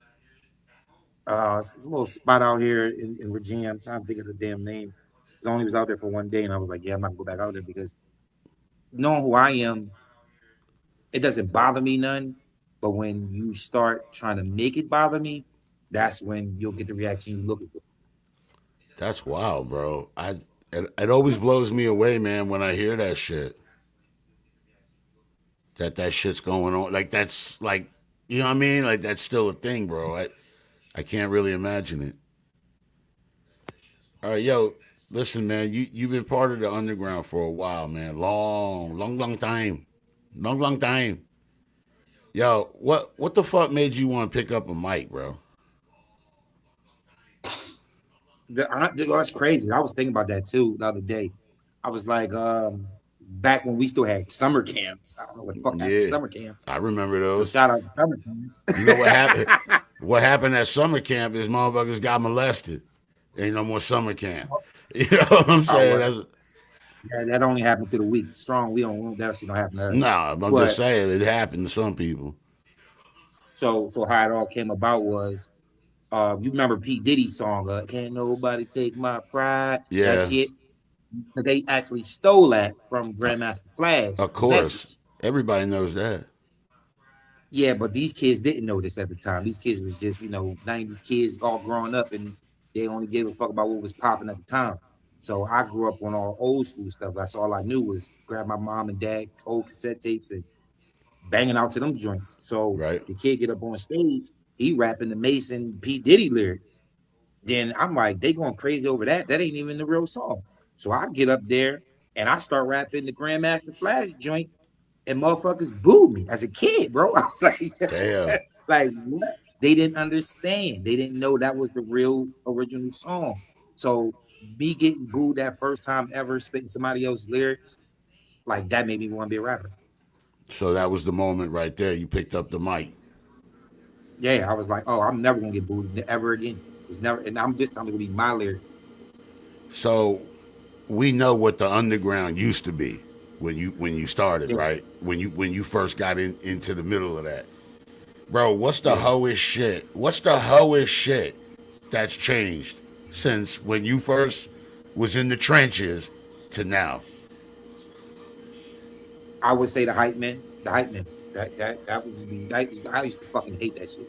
S7: It's a little spot out here in Virginia. I'm trying to think of the damn name. I only was out there for one day, and I was like, yeah, I'm not gonna go back out there because knowing who I am, it doesn't bother me none. But when you start trying to make it bother me, that's when you'll get the reaction you're looking for.
S2: That's wild, bro. It always blows me away, man, when I hear that shit. That shit's going on. Like that's like, you know what I mean? Like that's still a thing, bro. I can't really imagine it. All right, yo, listen, man. You've been part of the underground for a while, man. Long time, long time. Yo, what the fuck made you want to pick up a mic, bro?
S7: That's crazy. I was thinking about that too the other day. I was like, back when we still had summer camps. I don't know what the fuck happened to
S2: Yeah,
S7: summer camps.
S2: I remember
S7: So
S2: those.
S7: shout out to summer camps.
S2: You know what happened? What happened at summer camp is motherfuckers got molested. Ain't no more summer camp. You know what I'm
S7: Oh
S2: saying?
S7: well,
S2: That's
S7: that only happened to the weak. Strong, we don't that shit don't happen to us.
S2: nah. I'm just
S7: But
S2: saying it happened to some people.
S7: so how it all came about was you remember P. Diddy's song, Can't Nobody Take My Pride, that
S2: Yeah,
S7: shit. They actually stole that from
S2: uh,
S7: Grandmaster Flash,
S2: of
S7: the
S2: course.
S7: message.
S2: Everybody knows that.
S7: Yeah, but these kids didn't know this at the time. These kids was just, 90s kids all growing up and they only gave a fuck about what was popping at the time. So I grew up on all old school stuff. That's all I knew was grab my mom and dad old cassette tapes and banging out to them joints. So
S2: Right.
S7: the kid get up on stage, he rapping the Mason P. Diddy lyrics. Then I'm like, they going crazy over that. That ain't even the real song. So I get up there and I start rapping the Grandmaster Flash joint, and motherfuckers booed me as a kid, bro. I was like,
S2: Damn.
S7: like what? They didn't understand. They didn't know that was the real original song. So me getting booed that first time ever spitting somebody else's lyrics, like that made me want to be a rapper.
S2: So that was the moment right there. You picked up the mic.
S7: Yeah, I was like, oh, I'm never gonna get booed ever again. It's never, and I'm this time gonna be my lyrics.
S2: So we know what the underground used to be when you started,
S7: Yeah,
S2: right? When you first got into the middle of that. Bro, what's the
S7: yeah.
S2: hoest shit? What's the hoest shit that's changed since when you first was in the trenches to now?
S7: I would say the hype man. The hype man. That was me. I used to fucking hate that shit.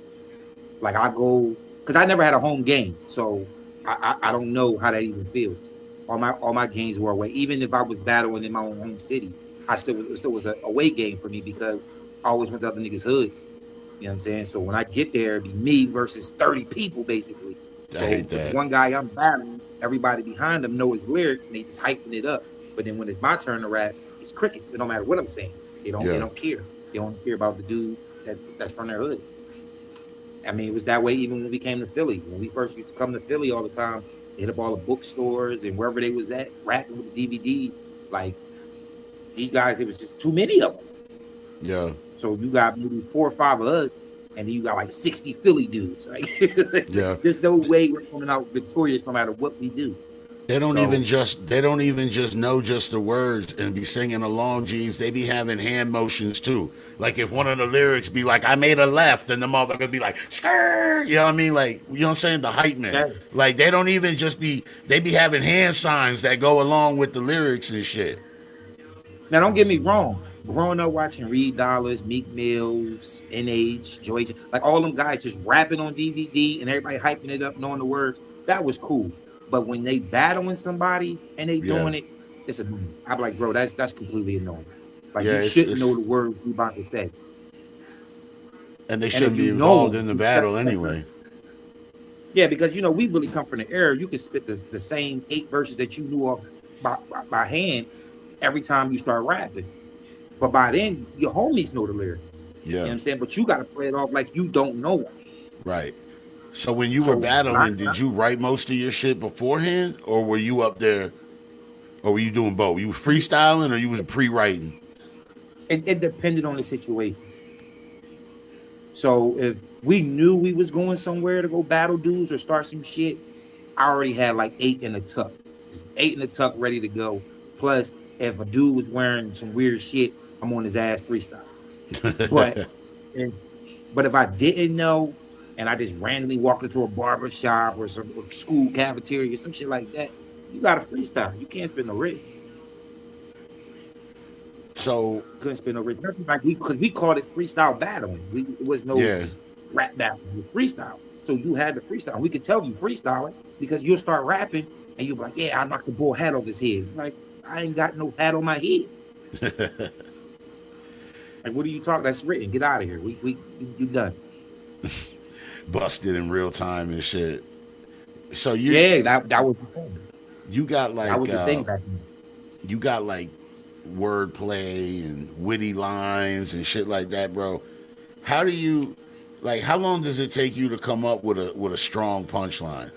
S7: Like I go because I never had a home game, so I don't know how that even feels. All my games were away. Even if I was battling in my own home city, it still was a away game for me because I always went to other niggas' hoods. You know what I'm saying? So when I get there, it'd be me versus 30 people basically.
S2: I
S7: So
S2: hate
S7: the
S2: that.
S7: one guy I'm battling, everybody behind him know his lyrics and they just hyping it up. But then when it's my turn to rap, it's crickets. It don't matter what I'm saying. They
S2: Yeah.
S7: don't care. They don't care about the dude that's from their hood. I mean, it was that way even when we came to Philly. When we first used to come to Philly all the time, they hit up all the bookstores and wherever they was at, rapping with the DVDs. Like these guys, it was just too many of them.
S2: Yeah.
S7: So you got maybe 4 or 5 of us, and then you got like 60 Philly dudes. Like
S2: Yeah.
S7: there's no way we're coming out victorious no matter what we do. So
S2: They don't even just know just the words and be singing along, Jeeves. They be having hand motions too. Like if one of the lyrics be like, I made a left, and the motherfucker be like, skirt, you know what I mean? Like, you know what I'm saying? The hype man.
S7: yeah.
S2: Like they don't even just be they be having hand signs that go along with the lyrics and shit.
S7: Now, don't get me wrong. Growing up watching Reed Dollars, Meek Mills, NH, Joy, like all them guys just rapping on DVD and everybody hyping it up, knowing the words, that was cool. But when they battling somebody and they
S2: Yeah.
S7: doing it, it's annoying. I'm like, bro, that's completely annoying. Like
S2: Yeah,
S7: you
S2: it's
S7: shouldn't know
S2: it's
S7: the words you about to say.
S2: And they
S7: And
S2: shouldn't
S7: if
S2: be
S7: you
S2: involved
S7: know,
S2: in the battle anyway.
S7: yeah, because we really come from the era. You can spit the same 8 verses that you knew off by hand every time you start rapping. But by then, your homies know the lyrics. You know
S2: Yeah,
S7: what I'm saying? But you got to play it off like you don't know them.
S2: right. So when you were
S7: So
S2: battling, did you write most of your shit beforehand, or were you up there, or were you doing both? You were freestyling, or you was pre-writing?
S7: it depended on the situation. So if we knew we was going somewhere to go battle dudes or start some shit, I already had like 8 in the tuck. Just 8 in the tuck ready to go. Plus, if a dude was wearing some weird shit, I'm on his ass freestyle. But if, but if I didn't know and I just randomly walked into a barber shop or some or school cafeteria, some shit like that, you gotta freestyle. You can't spin no written.
S2: So
S7: Couldn't spin no written. That's like because we called it freestyle battling. It was no
S2: yeah,
S7: just rap battle. It was freestyle. So you had to freestyle. We could tell you freestyling because you'll start rapping and you'll be like, yeah, I knocked the bull hat off his head. Like, I ain't got no hat on my head. Like, what are you talking? That's written. Get out of here. You done.
S2: busted in real time and shit. So
S7: Yeah, that was the thing.
S2: you got
S7: That
S2: like
S7: was the thing back then.
S2: you got like wordplay and witty lines and shit like that, bro. How do you like? How long does it take you to come up with a strong punchline?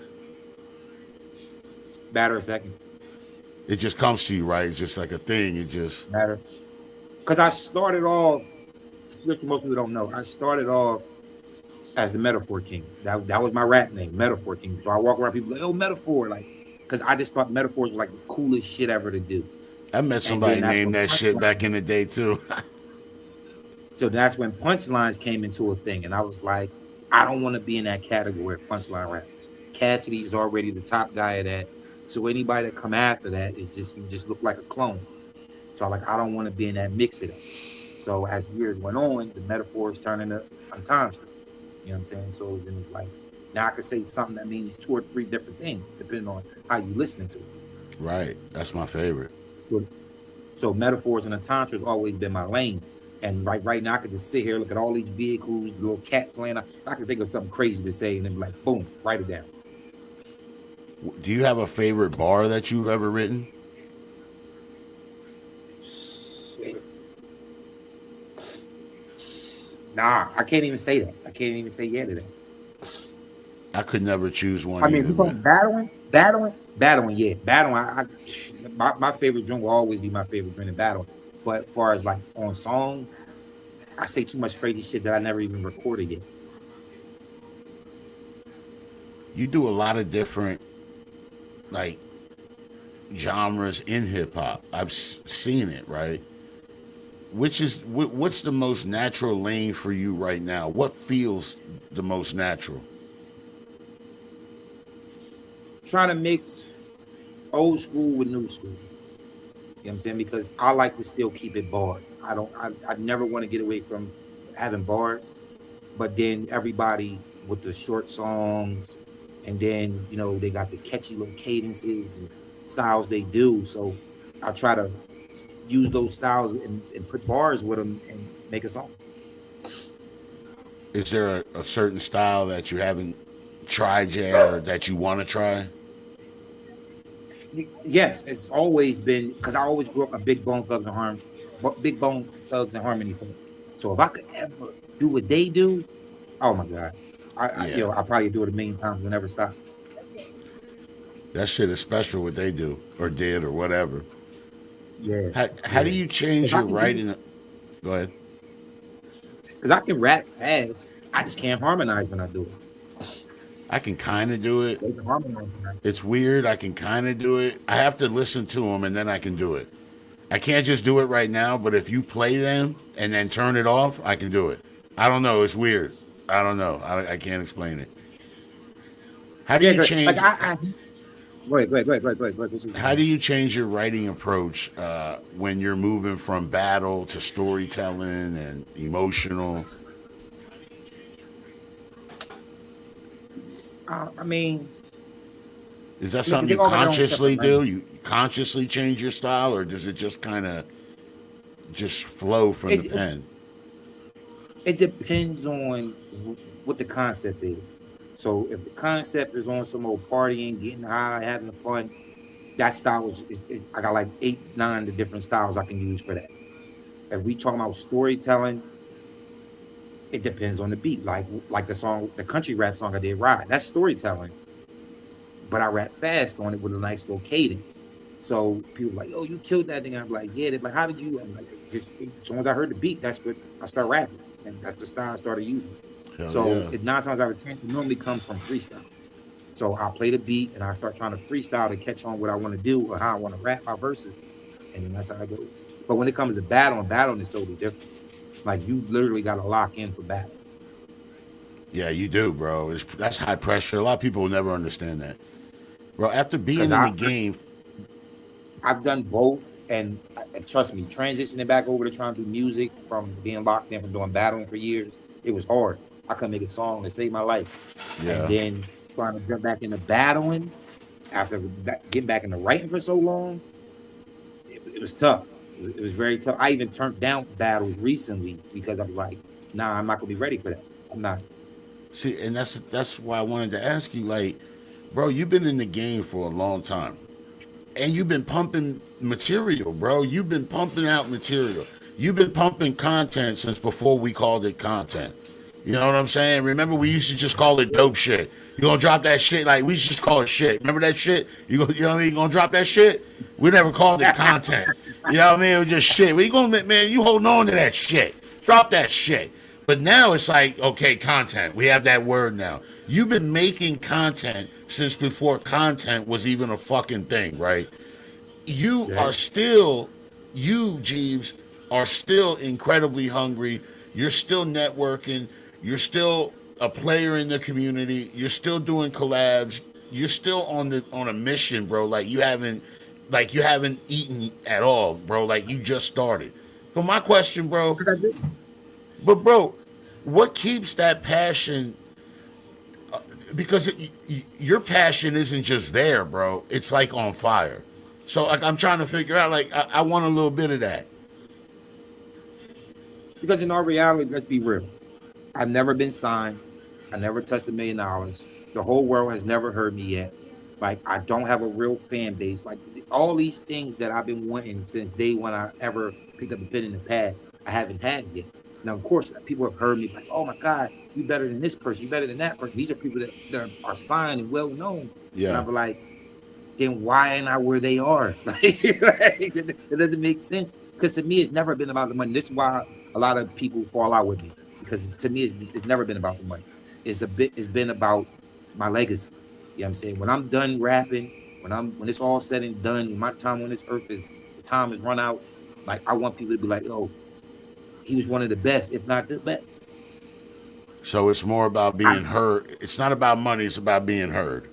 S7: Matter of seconds.
S2: It just comes to you, right? It's just like a thing. It just
S7: Matter. Because I started off, which most people don't know, I started off as the Metaphor King. That was my rap name, Metaphor King. So I walk around people like, oh, Metaphor, like, because I just thought metaphors were like the coolest shit ever to do.
S2: I met somebody named that shit back in the day too.
S7: So that's when punchlines came into a thing, and I was like, I don't want to be in that category of punchline rappers. Cassidy is already the top guy of that. So anybody that come after that is just you just look like a clone. So like I don't want to be in that mix of that. So as years went on, the metaphors turned into entendres. You know what I'm saying? So then it's like now I can say something that means 2 or 3 different things depending on how you listening to it.
S2: Right. That's my favorite.
S7: So metaphors and entendres always been my lane. And right now I could just sit here, look at all these vehicles, the little cats laying out. I can think of something crazy to say and then be like, boom, write it down.
S2: Do you have a favorite bar that you've ever written?
S7: Shit. Nah, I can't even say that. I can't even say yeah to that.
S2: I could never choose one.
S7: I mean,
S2: either,
S7: we talking battling, yeah. Battling, my favorite joint will always be my favorite joint in battle. But as far as like on songs, I say too much crazy shit that I never even recorded yet.
S2: You do a lot of different like genres in hip hop. I've seen it, right? What's the most natural lane for you right now? What feels the most natural?
S7: Trying to mix old school with new school. You know what I'm saying? Because I like to still keep it bars. I never want to get away from having bars. But then everybody with the short songs, and then they got the catchy little cadences and styles they do. So I try to use those styles and put bars with them and make a song.
S2: Is there a certain style that you haven't tried yet or that you want to try?
S7: Yes, it's always been because I always grew up a Big Bone Thugs and Harmony fan. So if I could ever do what they do, oh my god, I probably do it a million times and never stop.
S2: That shit is special what they do or did or whatever.
S7: Yeah.
S2: How do you change your writing? Go ahead.
S7: Because I can rap fast, I just can't harmonize when I do it.
S2: I can kind of do it.
S7: They can harmonize when I do it.
S2: It's weird. I can kind of do it. I have to listen to them and then I can do it. I can't just do it right now, but if you play them and then turn it off, I can do it. I don't know. It's weird. I don't know. I can't explain it. How do you change?
S7: Like Go ahead.
S2: How do you change your writing approach when you're moving from battle to storytelling and emotional?
S7: I mean,
S2: is that something you consciously do? You consciously change your style, or does it just kind of just flow from the pen?
S7: It depends on what the concept is. So if the concept is on some old partying, getting high, having fun, that style I got like 8, 9 different styles I can use for that. If we talking about storytelling, it depends on the beat. Like the country rap song I did, Ride. That's storytelling, but I rap fast on it with a nice little cadence. So people like, oh, you killed that thing. I'm like, yeah. They're like, how did you? I'm like, just as soon as I heard the beat, that's what I start rapping, and that's the style I started using.
S2: Hell
S7: So
S2: yeah.
S7: it 9 times out of 10, it normally comes from freestyle. So I'll play the beat and I start trying to freestyle to catch on what I want to do or how I want to rap my verses, and then that's how it goes. But when it comes to battling is totally different. Like you literally got to lock in for battle.
S2: Yeah, you do, bro. That's high pressure. A lot of people will never understand that, bro. After being in
S7: Because
S2: the game,
S7: I've done both, and trust me, transitioning back over to trying to do music from being locked in from doing battling for years, it was hard. I couldn't make a song that saved my life,
S2: yeah,
S7: and then trying to jump back into battling after getting back into writing for so long, it was tough. It was very tough. I even turned down battles recently because I was like, nah, I'm not gonna be ready for that. I'm not.
S2: see, and that's why I wanted to ask you, like, bro, you've been in the game for a long time, and you've been pumping material, bro. You've been pumping out material. You've been pumping content since before we called it content. You know what I'm saying? Remember, we used to just call it dope shit. You gonna drop that shit? Like, we used to just call it shit. Remember that shit? You know what I mean? You gonna drop that shit? We never called it content. You know what I mean? It was just shit. We gonna, man, you holding on to that shit. Drop that shit. But now it's like, okay, content. We have that word now. You've been making content since before content was even a fucking thing, right? You
S7: Yeah.
S2: are still, you, Jeeves, are still incredibly hungry. You're still networking. You're still a player in the community. You're still doing collabs. You're still on a mission, bro. You haven't eaten at all, bro. Like you just started. But my question, bro, but bro, what keeps that passion? Because your passion isn't just there, bro. It's like on fire. So like, I'm trying to figure out. Like I want a little bit of that.
S7: Because in our reality, let's be real. I've never been signed. I never touched $1 million. The whole world has never heard me yet. Like I don't have a real fan base. Like all these things that I've been wanting since day one I ever picked up a pen and a pad, I haven't had yet. Now, of course, people have heard me like, "Oh my God, you better than this person. You better than that person." These are people that are signed and well known.
S2: Yeah.
S7: And I'm like, then why ain't I where they are? It doesn't make sense. Because to me, it's never been about the money. This is why a lot of people fall out with me. Because to me, it's never been about the money. It's been about my legacy. You know what I'm saying? When I'm done rapping, when it's all said and done, my time on this earth the time is run out. Like I want people to be like, oh, he was one of the best, if not the best.
S2: So it's more about being heard. It's not about money. It's about being heard.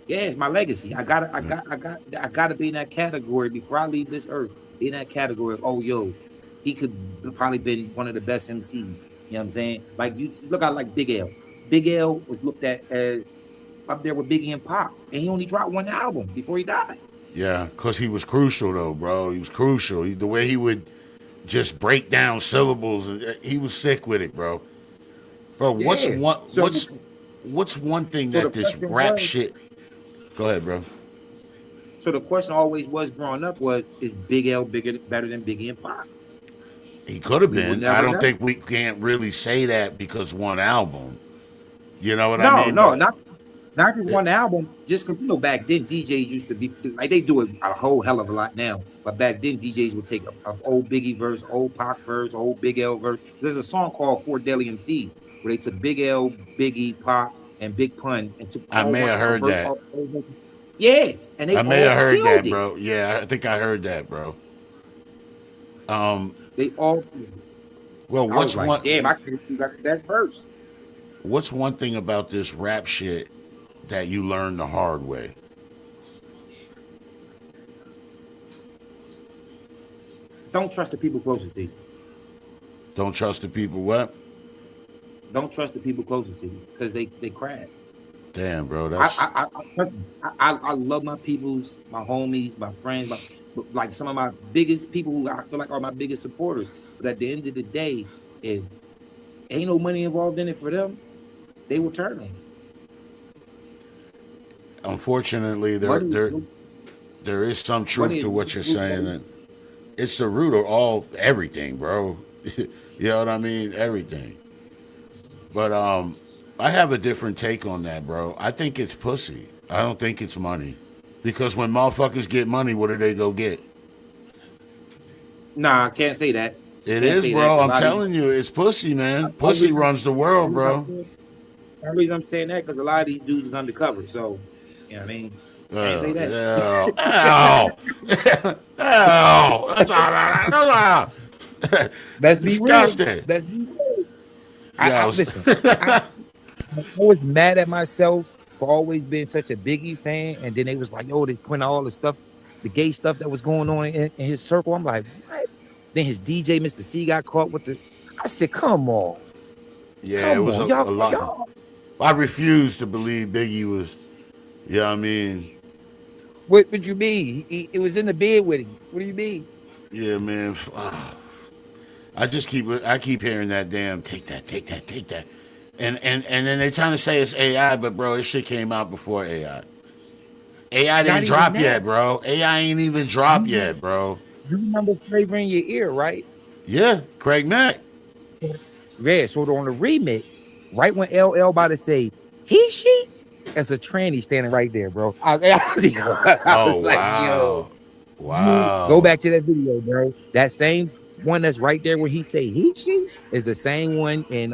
S7: Yeah, it's my legacy. I gotta be in that category before I leave this earth. Be in that category of, oh, yo, he could probably been one of the best MCs. You know what I'm saying? Like you look at like Big L. Big L was looked at as up there with Biggie and Pop, and he only dropped one album before he died.
S2: Yeah, because he was crucial though, bro. He was crucial. The way he would just break down syllables, and he was sick with it, bro. Bro,
S7: Yeah.
S2: what's one thing
S7: So
S2: that
S7: the
S2: this
S7: question
S2: rap
S7: was-
S2: shit? Go ahead, bro.
S7: So the question always was growing up was, is Big L better than Biggie and Pop?
S2: He could have
S7: We would
S2: been.
S7: never
S2: I don't
S7: know.
S2: think we can't really say that because one album. You know what I mean?
S7: No,
S2: But-
S7: not just one album. Just because back then DJs used to be like they do it a whole hell of a lot now. But back then DJs would take a old Biggie verse, old Pac verse, old Big L verse. There's a song called Four Deadly MCs where they took Big L, Biggie, Pac, and Big Pun and took.
S2: I may have heard that.
S7: Yeah, and they
S2: I may
S7: all
S2: have heard
S7: killed
S2: that,
S7: it.
S2: bro. Yeah, I think I heard that, bro.
S7: They all.
S2: Well,
S7: I
S2: what's
S7: was like,
S2: one?
S7: damn, I could have got that verse.
S2: What's one thing about this rap shit that you learned the hard way?
S7: Don't trust the people closest to you.
S2: Don't trust the people. What?
S7: Don't trust the people closest to you because they crap.
S2: Damn, bro. That's
S7: I love my peoples, my homies, my friends, like some of my biggest people who I feel like are my biggest supporters. But at the end of the day, if ain't no money involved in it for them, they will turn on.
S2: Unfortunately,
S7: Money,
S2: there is some truth
S7: money
S2: to
S7: is
S2: what you're saying. That it's the root of all everything, bro. You know what I mean? Everything. But I have a different take on that, bro. I think it's pussy. I don't think it's money. Because when motherfuckers get money, what do they go get?
S7: Nah, I can't say that.
S2: It
S7: Can't
S2: is,
S7: say that
S2: bro.
S7: 'cause a
S2: I'm
S7: lot of these,
S2: telling you, it's pussy, man.
S7: only
S2: Pussy
S7: reason,
S2: runs the world,
S7: only reason I'm
S2: bro.
S7: saying, only reason I'm saying that because a lot of these dudes is undercover. So, you know what I mean? Can't say that.
S2: Ow, ow, ow. That's all.
S7: Let's be real.
S2: Disgusting.
S7: Let's be real.
S2: Yeah,
S7: Listen. I was mad at myself for always being such a Biggie fan, and then they was like, "Yo, they putting all the stuff, the gay stuff that was going on in his circle." I'm like, "What?" Then his DJ, Mr. C, got caught with the. I said,
S2: yeah, it
S7: come
S2: was
S7: on,
S2: a
S7: y'all,
S2: lot.
S7: y'all."
S2: I refuse to believe Biggie was. Yeah, I mean,
S7: What you mean? It was in the bed with him. What do you mean?
S2: yeah, man. I keep hearing that damn take that, take that, take that, and then they trying to say it's AI, but bro, this shit came out before AI. AI
S7: Not
S2: didn't
S7: even
S2: drop
S7: that.
S2: yet, bro. AI ain't even
S7: You
S2: dropped
S7: remember,
S2: yet, bro.
S7: you remember Flavor in Your Ear, right?
S2: Yeah, Craig Mack.
S7: Yeah. So on the remix, right when LL about to say he she, as a tranny standing right there, bro. I
S2: Oh
S7: was like, yo.
S2: wow,
S7: Go
S2: wow.
S7: back to that video, bro. That same one that's right there where he say he she is the same one in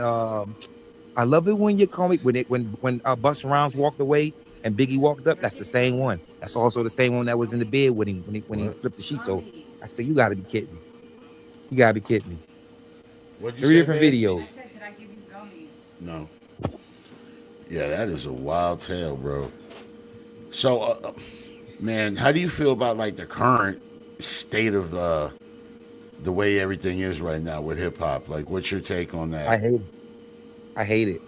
S7: I love it when you call me when Busta Rhymes walked away and Biggie walked up. That's the same one. That's also the same one that was in the bed with him when he
S2: What?
S7: flipped the sheets over. I said, you gotta be kidding me. You gotta be kidding me.
S2: What'd you
S7: Three
S2: say,
S7: different
S2: babe?
S3: I
S7: videos.
S3: said, did I give you gummies?
S2: No. Yeah, that is a wild tale, bro. So, man, how do you feel about like the current state of the way everything is right now with hip hop? Like, what's your take on that?
S7: I hate it. I hate it.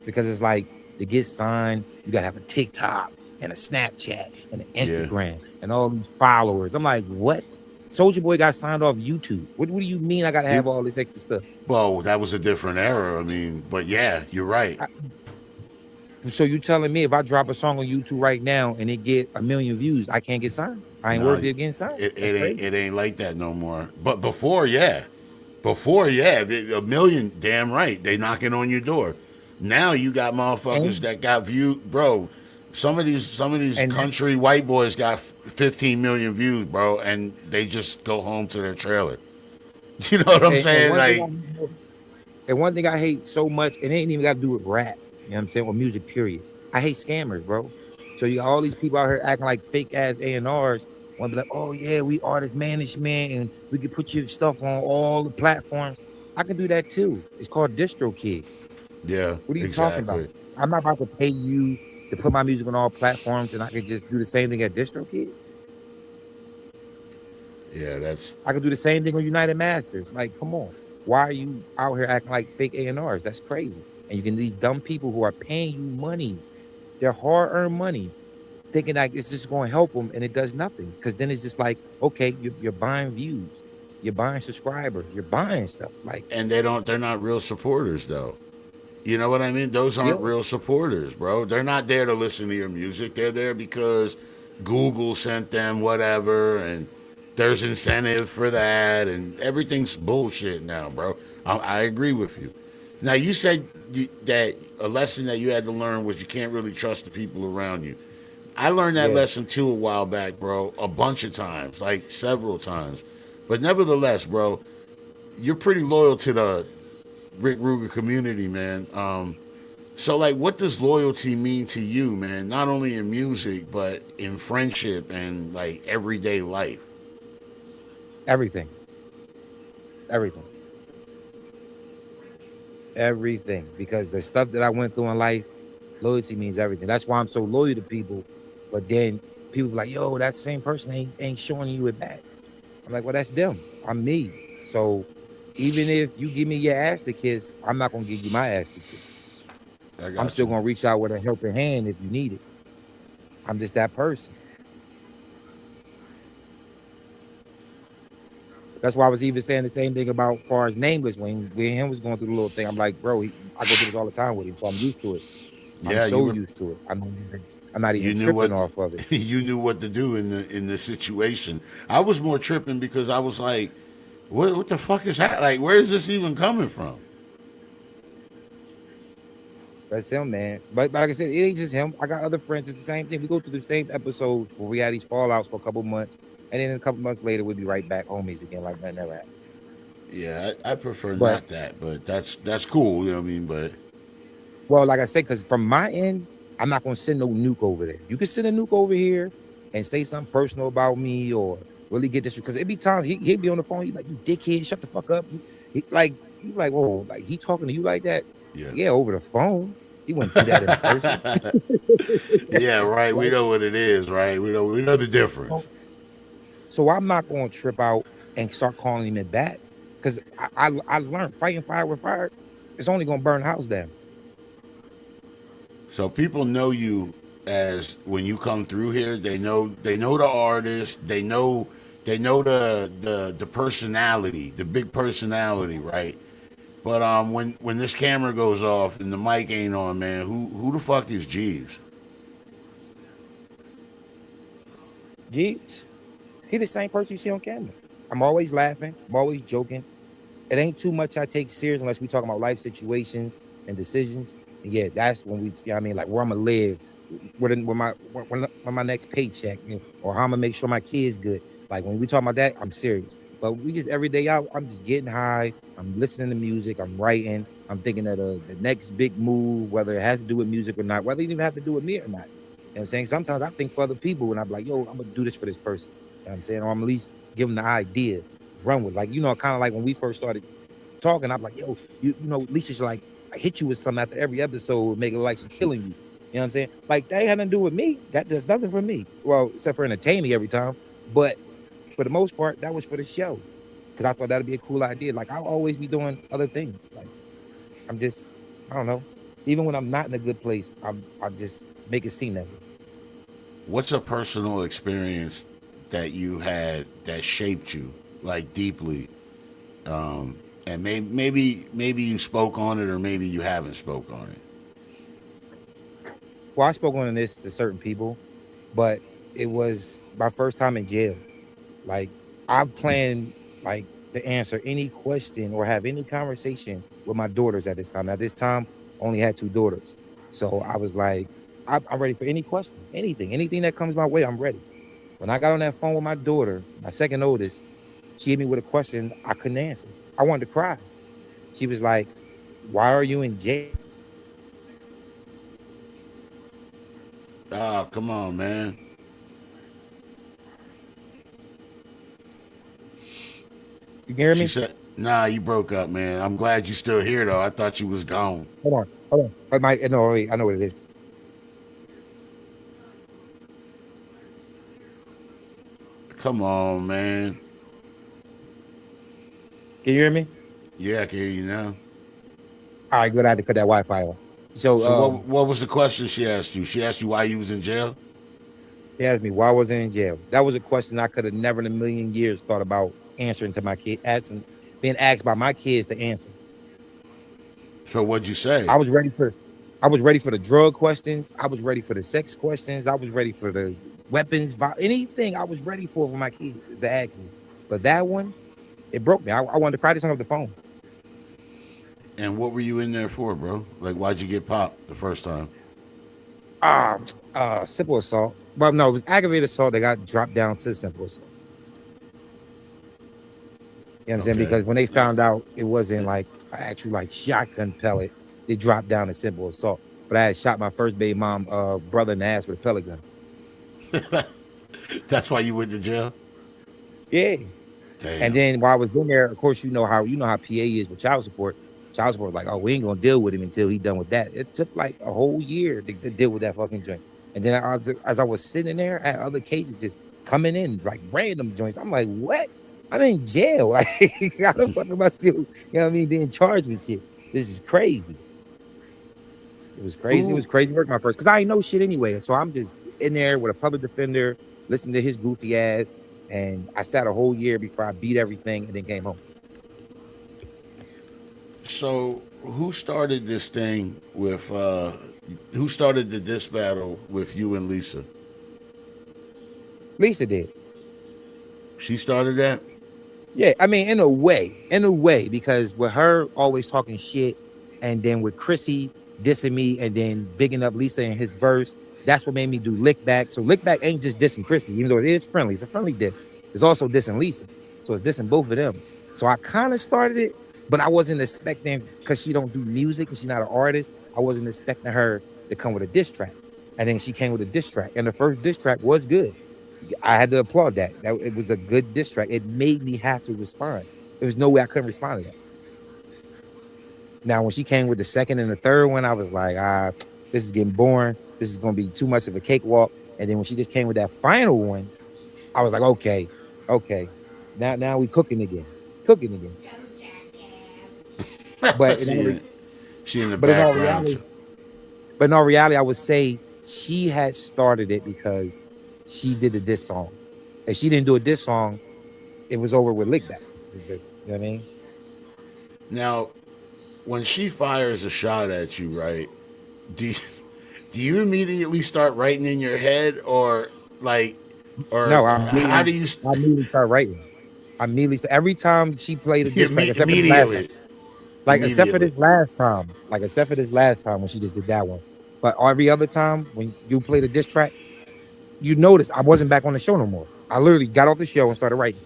S7: Because it's like to get signed, you gotta have a TikTok and a Snapchat and an
S2: Yeah.
S7: Instagram and all these followers. I'm like, what? Soldier Boy got signed off YouTube. What do you mean I gotta
S2: He,
S7: have all this extra stuff?
S2: well, that was a different era. I mean, but yeah, you're right.
S7: So you telling me if I drop a song on YouTube right now and it get 1 million views, I can't get signed? I ain't
S2: No,
S7: worthy of getting signed. That's
S2: ain't
S7: crazy.
S2: it ain't like that no more. But before, yeah, before, yeah, a million. Damn right, they knocking on your door. Now you got motherfuckers
S7: And
S2: that got viewed, bro. Some of these
S7: and
S2: country white boys got 15 million views, bro, and they just go home to their trailer. You know what I'm
S7: and
S2: saying?
S7: one thing
S2: Like,
S7: I hate so much, and it ain't even got to do with rap. You know what I'm saying? Or music, period. I hate scammers, bro. So you got all these people out here acting like fake ass A&Rs. Want to be like, oh yeah, we artist management, and we can put your stuff on all the platforms. I can do that too. It's called DistroKid.
S2: yeah,
S7: What are you talking about?
S2: exactly.
S7: I'm not about to pay you to put my music on all platforms, and I can just do the same thing at DistroKid.
S2: Yeah, that's
S7: I can do the same thing on United Masters. Like, come on. Why are you out here acting like fake A&Rs? That's crazy. And you can these dumb people who are paying you money, their hard-earned money, thinking like it's just going to help them, and it does nothing. Because then it's just like, okay, you're buying views, you're buying subscribers, you're buying stuff. Like,
S2: and they're not real supporters though. You know what I mean? Those
S7: yeah,
S2: aren't real supporters, bro. They're not there to listen to your music. They're there because Google sent them whatever, and there's incentive for that, and everything's bullshit now, bro. I agree with you. Now, you said that a lesson that you had to learn was you can't really trust the people around you. I learned that
S7: yeah.
S2: lesson too a while back, bro, a bunch of times, like several times. But nevertheless, bro, you're pretty loyal to the Rick Ruger community, man. So, like, what does loyalty mean to you, man? Not only in music, but in friendship and like everyday life.
S7: Everything, everything, everything. Because the stuff that I went through in life, loyalty means everything. That's why I'm so loyal to people. But then people be like, yo, that same person ain't showing you it back. I'm like, well, that's them. I'm me. So even if you give me your ass to kiss, I'm not gonna give you my ass to kiss.
S2: I
S7: I'm
S2: got
S7: still
S2: you.
S7: gonna reach out with a helping hand if you need it. I'm just that person. That's why I was even saying the same thing about as far as Nameless when him was going through the little thing. I'm like, bro, I go through this all the time with him, so I'm used to it. I'm
S2: Yeah,
S7: so used to it. I'm not even
S2: you knew
S7: tripping
S2: what
S7: off of it.
S2: you knew what to do in the situation. I was more tripping because I was like, what the fuck is that? Like, where is this even coming from?
S7: That's him, man. But like I said, it ain't just him. I got other friends. It's the same thing. We go through the same episodes where we had these fallouts for a couple months, and then a couple months later we'd be right back homies again, like nothing ever happened.
S2: Yeah, I prefer
S7: But
S2: not that, but that's cool. You know what I mean? But
S7: well, like I said, because from my end, I'm not gonna send no nuke over there. You can send a nuke over here and say something personal about me or really get this because it be times he'd be on the phone. He like, you dickhead, shut the fuck up. You like, whoa, like he talking to you like that?
S2: yeah,
S7: Yeah, over the phone. He wouldn't do that in person.
S2: yeah, right. We
S7: Right?
S2: know what it is, right? We know the difference.
S7: So I'm not gonna trip out and start calling him back because I learned fighting fire with fire. It's only gonna burn the house down.
S2: So people know you as when you come through here. They know the artist. They know the personality, the big personality, right? But when this camera goes off and the mic ain't on, man, who the fuck is Jeeves?
S7: Jeeps. He the same person you see on camera. I'm always laughing. I'm always joking. It ain't too much I take serious unless we talking about life situations and decisions. And yeah, that's when we, you know what I mean, like where I'm gonna live, when my next paycheck, you know, or how I'm gonna make sure my kids good. Like when we talk about that, I'm serious. But we just every day out, I'm just getting high. I'm listening to music. I'm writing. I'm thinking of the next big move, whether it has to do with music or not, whether it even have to do with me or not. You know what I'm saying? Sometimes I think for other people and I'm like, yo, I'm gonna do this for this person. You know what I'm saying? Or I'm at least give them the idea, run with. Like, you know, kind of like when we first started talking, I'm like, yo, you know, Lisa should like I hit you with something after every episode, make it look like she's killing you. You know what I'm saying? Like that ain't had nothing to do with me. That does nothing for me. Well, except for entertaining every time. But for the most part, that was for the show. Cause I thought that'd be a cool idea. Like I'll always be doing other things. Like I'm just, I don't know. Even when I'm not in a good place, I just make a scene of it.
S2: What's a personal experience that you had that shaped you like deeply? And maybe you spoke on it or maybe you haven't spoke on it.
S7: Well, I spoke on this to certain people, but it was my first time in jail. Like I plan like to answer any question or have any conversation with my daughters at this time. At this time, I only had two daughters. So I was like, I'm ready for any question, anything that comes my way, I'm ready. When I got on that phone with my daughter, my second oldest, she hit me with a question I couldn't answer. I wanted to cry. She was like, why are you in jail?
S2: Oh, come on, man.
S7: You can hear
S2: She
S7: me?
S2: said, "Nah, you broke up, man. I'm glad you still here though. I thought you was gone."
S7: Hold on. No, wait, I know what it is.
S2: Come on, man.
S7: Can you hear me?
S2: Yeah, I can hear you now.
S7: All right, good. I had to cut that Wi-Fi off. So
S2: So what was the question she asked you? She asked you why you was in jail?
S7: he asked me why was I in jail. That was a question I could have never in a million years thought about answering to my kid, being asked by my kids to answer.
S2: So what'd you say?
S7: I was ready for I was ready for the drug questions. I was ready for the sex questions. I was ready for the weapons, anything I was ready for my kids to ask me. But that one, it broke me. I wanted to cry this on the phone.
S2: And what were you in there for, bro? Like, why'd you get popped the first time?
S7: Simple assault. Well, no, it was aggravated assault that got dropped down to simple assault. You know what I'm saying?
S2: Okay.
S7: Because when they found out it wasn't like actually like shotgun pellet, they dropped down to simple assault. But I had shot my first baby mom brother in the ass with a pellet gun.
S2: That's why you went to jail?
S7: Yeah.
S2: Damn.
S7: And then while I was in there, of course, you know how PA is with child support. Child support was like, oh, we ain't gonna deal with him until he done with that. It took like a whole year to deal with that fucking joint. And then as I was sitting there, I had other cases just coming in, like random joints. I'm like, what? I'm in jail. Like, how the fuck am I still, you know what I mean, being charged with shit? This is crazy. It was crazy.
S2: Ooh.
S7: It was crazy work my first, because I ain't know shit anyway. So I'm just in there with a public defender, listening to his goofy ass. and I sat a whole year before I beat everything and then came home.
S2: So who started this thing with? Who started the diss battle with you and Lisa?
S7: Lisa did.
S2: She started that.
S7: Yeah, I mean, in a way, because with her always talking shit, and then with Chrissy dissing me, and then bigging up Lisa in his verse, that's what made me do lick back. So lick back ain't just dissing Chrissy, even though it is friendly. It's a friendly diss. It's also dissing Lisa, so it's dissing both of them. So I kind of started it, but I wasn't expecting because she don't do music and she's not an artist. I wasn't expecting her to come with a diss track, and then she came with a diss track, and the first diss track was good. I had to applaud that. That it was a good diss track. It made me have to respond. There was no way I couldn't respond to that. Now, when she came with the second and the third one, I was like, this is getting boring. This is gonna be too much of a cakewalk. And then when she just came with that final one, I was like, okay. Now we cooking again. Cooking again. But in all,
S2: She in the
S7: but in all
S2: background.
S7: reality, but in all reality, I would say she had started it because she did a diss song. If she didn't do a diss song, it was over with lick back. Just, you know what I mean?
S2: Now, when she fires a shot at you, right? Do you, do you immediately start writing in your head, or like, or
S7: No,
S2: how do you
S7: I immediately start writing. Every time she played a diss track, except for the last time,
S2: immediately,
S7: like except for
S2: immediately?
S7: this last time, when she just did that one. But every other time when you played a diss track, you notice I wasn't back on the show no more. I literally got off the show and started writing.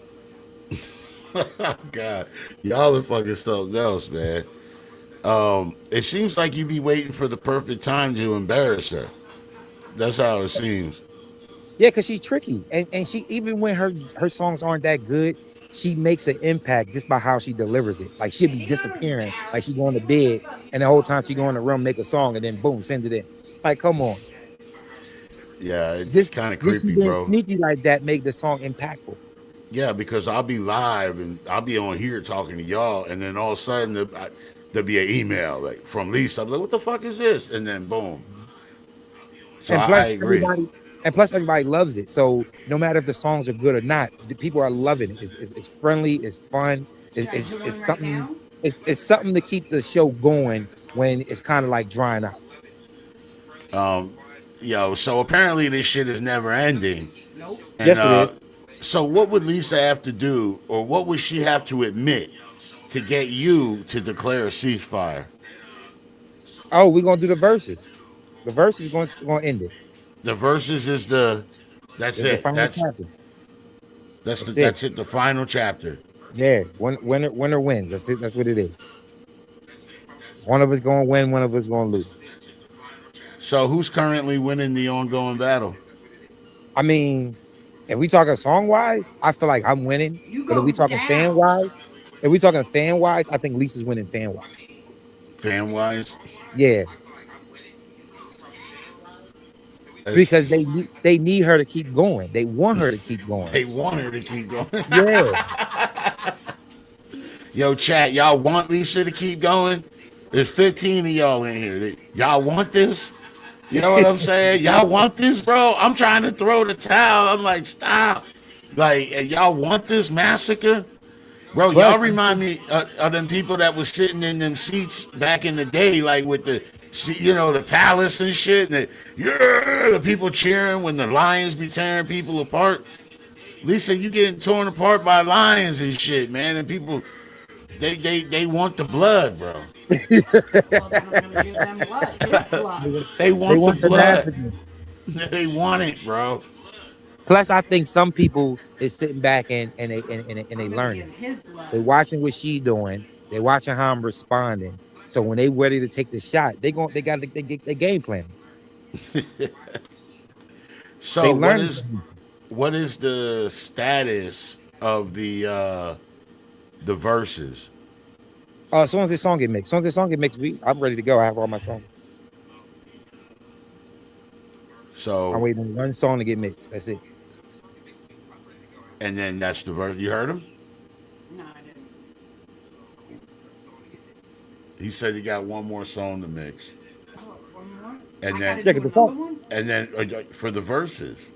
S2: God, y'all are fucking something else, man. It seems like you be waiting for the perfect time to embarrass her. That's how it seems.
S7: Yeah, because she's tricky. And she, even when her songs aren't that good, she makes an impact just by how she delivers it. Like she'll be disappearing, like she going to bed, and the whole time she go in the room, make a song, and then boom, send it in. Like, come on.
S2: Yeah, it's
S7: Just
S2: kind of
S7: just
S2: creepy,
S7: being
S2: bro.
S7: sneaky like that make the song impactful.
S2: Yeah, because I'll be live and I'll be on here talking to y'all, and then all of a sudden there'll be an email like from Lisa. I'm like, what the fuck is this? And then boom. So
S7: And
S2: I
S7: plus
S2: agree.
S7: everybody and plus everybody loves it. So no matter if the songs are good or not, the people are loving it. It's friendly, it's fun,
S3: Should I do
S7: it's
S3: one right
S7: something,
S3: now?
S7: it's something to keep the show going when it's kind of like drying out.
S2: Yo, so apparently this shit is never ending.
S3: Nope.
S2: And
S7: Yes, it is.
S2: so what would Lisa have to do, or what would she have to admit to get you to declare a ceasefire?
S7: Oh, we're gonna do the verses. The verse is going to end it.
S2: The verses is the that's
S7: It's the
S2: it.
S7: final chapter. That's it.
S2: That's it. The final chapter.
S7: Yeah, winner wins. That's it. That's what it is. One of us going to win. One of us going to lose.
S2: So who's currently winning the ongoing battle?
S7: I mean, if we talking song wise, I feel like I'm winning.
S3: You
S7: But if
S3: go
S7: we talking fan
S3: down.
S7: wise, I think Lisa's winning fan wise.
S2: Fan wise,
S7: Yeah, because they need her to keep going. They want her to keep going.
S2: they want her to keep going.
S7: Yeah,
S2: Yo, chat, y'all want Lisa to keep going? There's 15 of y'all in here. Y'all want this? You know what I'm saying? Y'all want this, bro? I'm trying to throw the towel. I'm like, stop. Like, y'all want this massacre? Bro, y'all
S7: plus
S2: remind me of them people that was sitting in them seats back in the day, like with the, the palace and shit. And the people cheering when the lions be tearing people apart. Lisa, you getting torn apart by lions and shit, man. And people, they want the blood, bro.
S3: Well, then I'm gonna give them blood. His blood.
S2: They
S7: they
S2: want the
S7: want the
S2: blood.
S7: massacre.
S2: They want it, bro.
S7: Plus, I think some people is sitting back and they
S3: I'm gonna
S7: learning.
S3: give his blood.
S7: They watching what she doing. They watching how I'm responding. So when they ready to take the shot, they got they game plan. They
S2: So
S7: learning.
S2: what is the status of the verses?
S7: As soon as this song get mixed, I'm ready to go. I have all my songs. I'm
S2: So
S7: waiting on one song to get mixed. That's it.
S2: and then that's the verse. You heard him?
S3: No, I didn't.
S2: He said he got one more song to mix,
S3: Oh, one more.
S2: and
S3: I
S2: then
S3: gotta
S7: Yeah,
S3: do
S7: the
S3: another
S7: song.
S3: one.
S2: for the verses.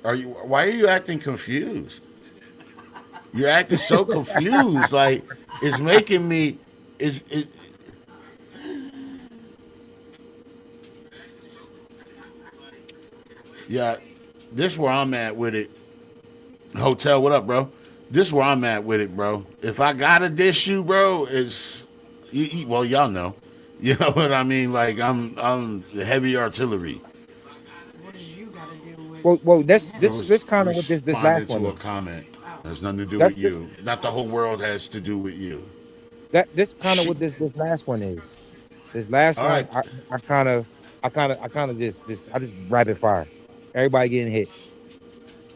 S2: Are you? Why are you acting confused? You're acting so confused. Like it's making me. It. Yeah. This where I'm at with it. Hotel, what up, bro? This where I'm at with it, bro. If I gotta dish you, bro, it's well, y'all know. You know what I mean? Like I'm heavy artillery.
S3: What does you got to do with
S7: Well,
S3: some
S7: this
S3: heavy
S7: this
S2: I
S3: shit?
S7: this
S2: was
S7: kind of what this last
S2: responding
S7: one
S2: to a
S7: is.
S2: comment.
S3: Oh,
S2: Has nothing to do with
S7: That's this
S2: you. Not the whole world has to do with you.
S7: this kind of
S2: Shit.
S7: what this last one is. This last
S2: All
S7: one,
S2: right.
S7: I kind of just rapid fire. Everybody getting hit.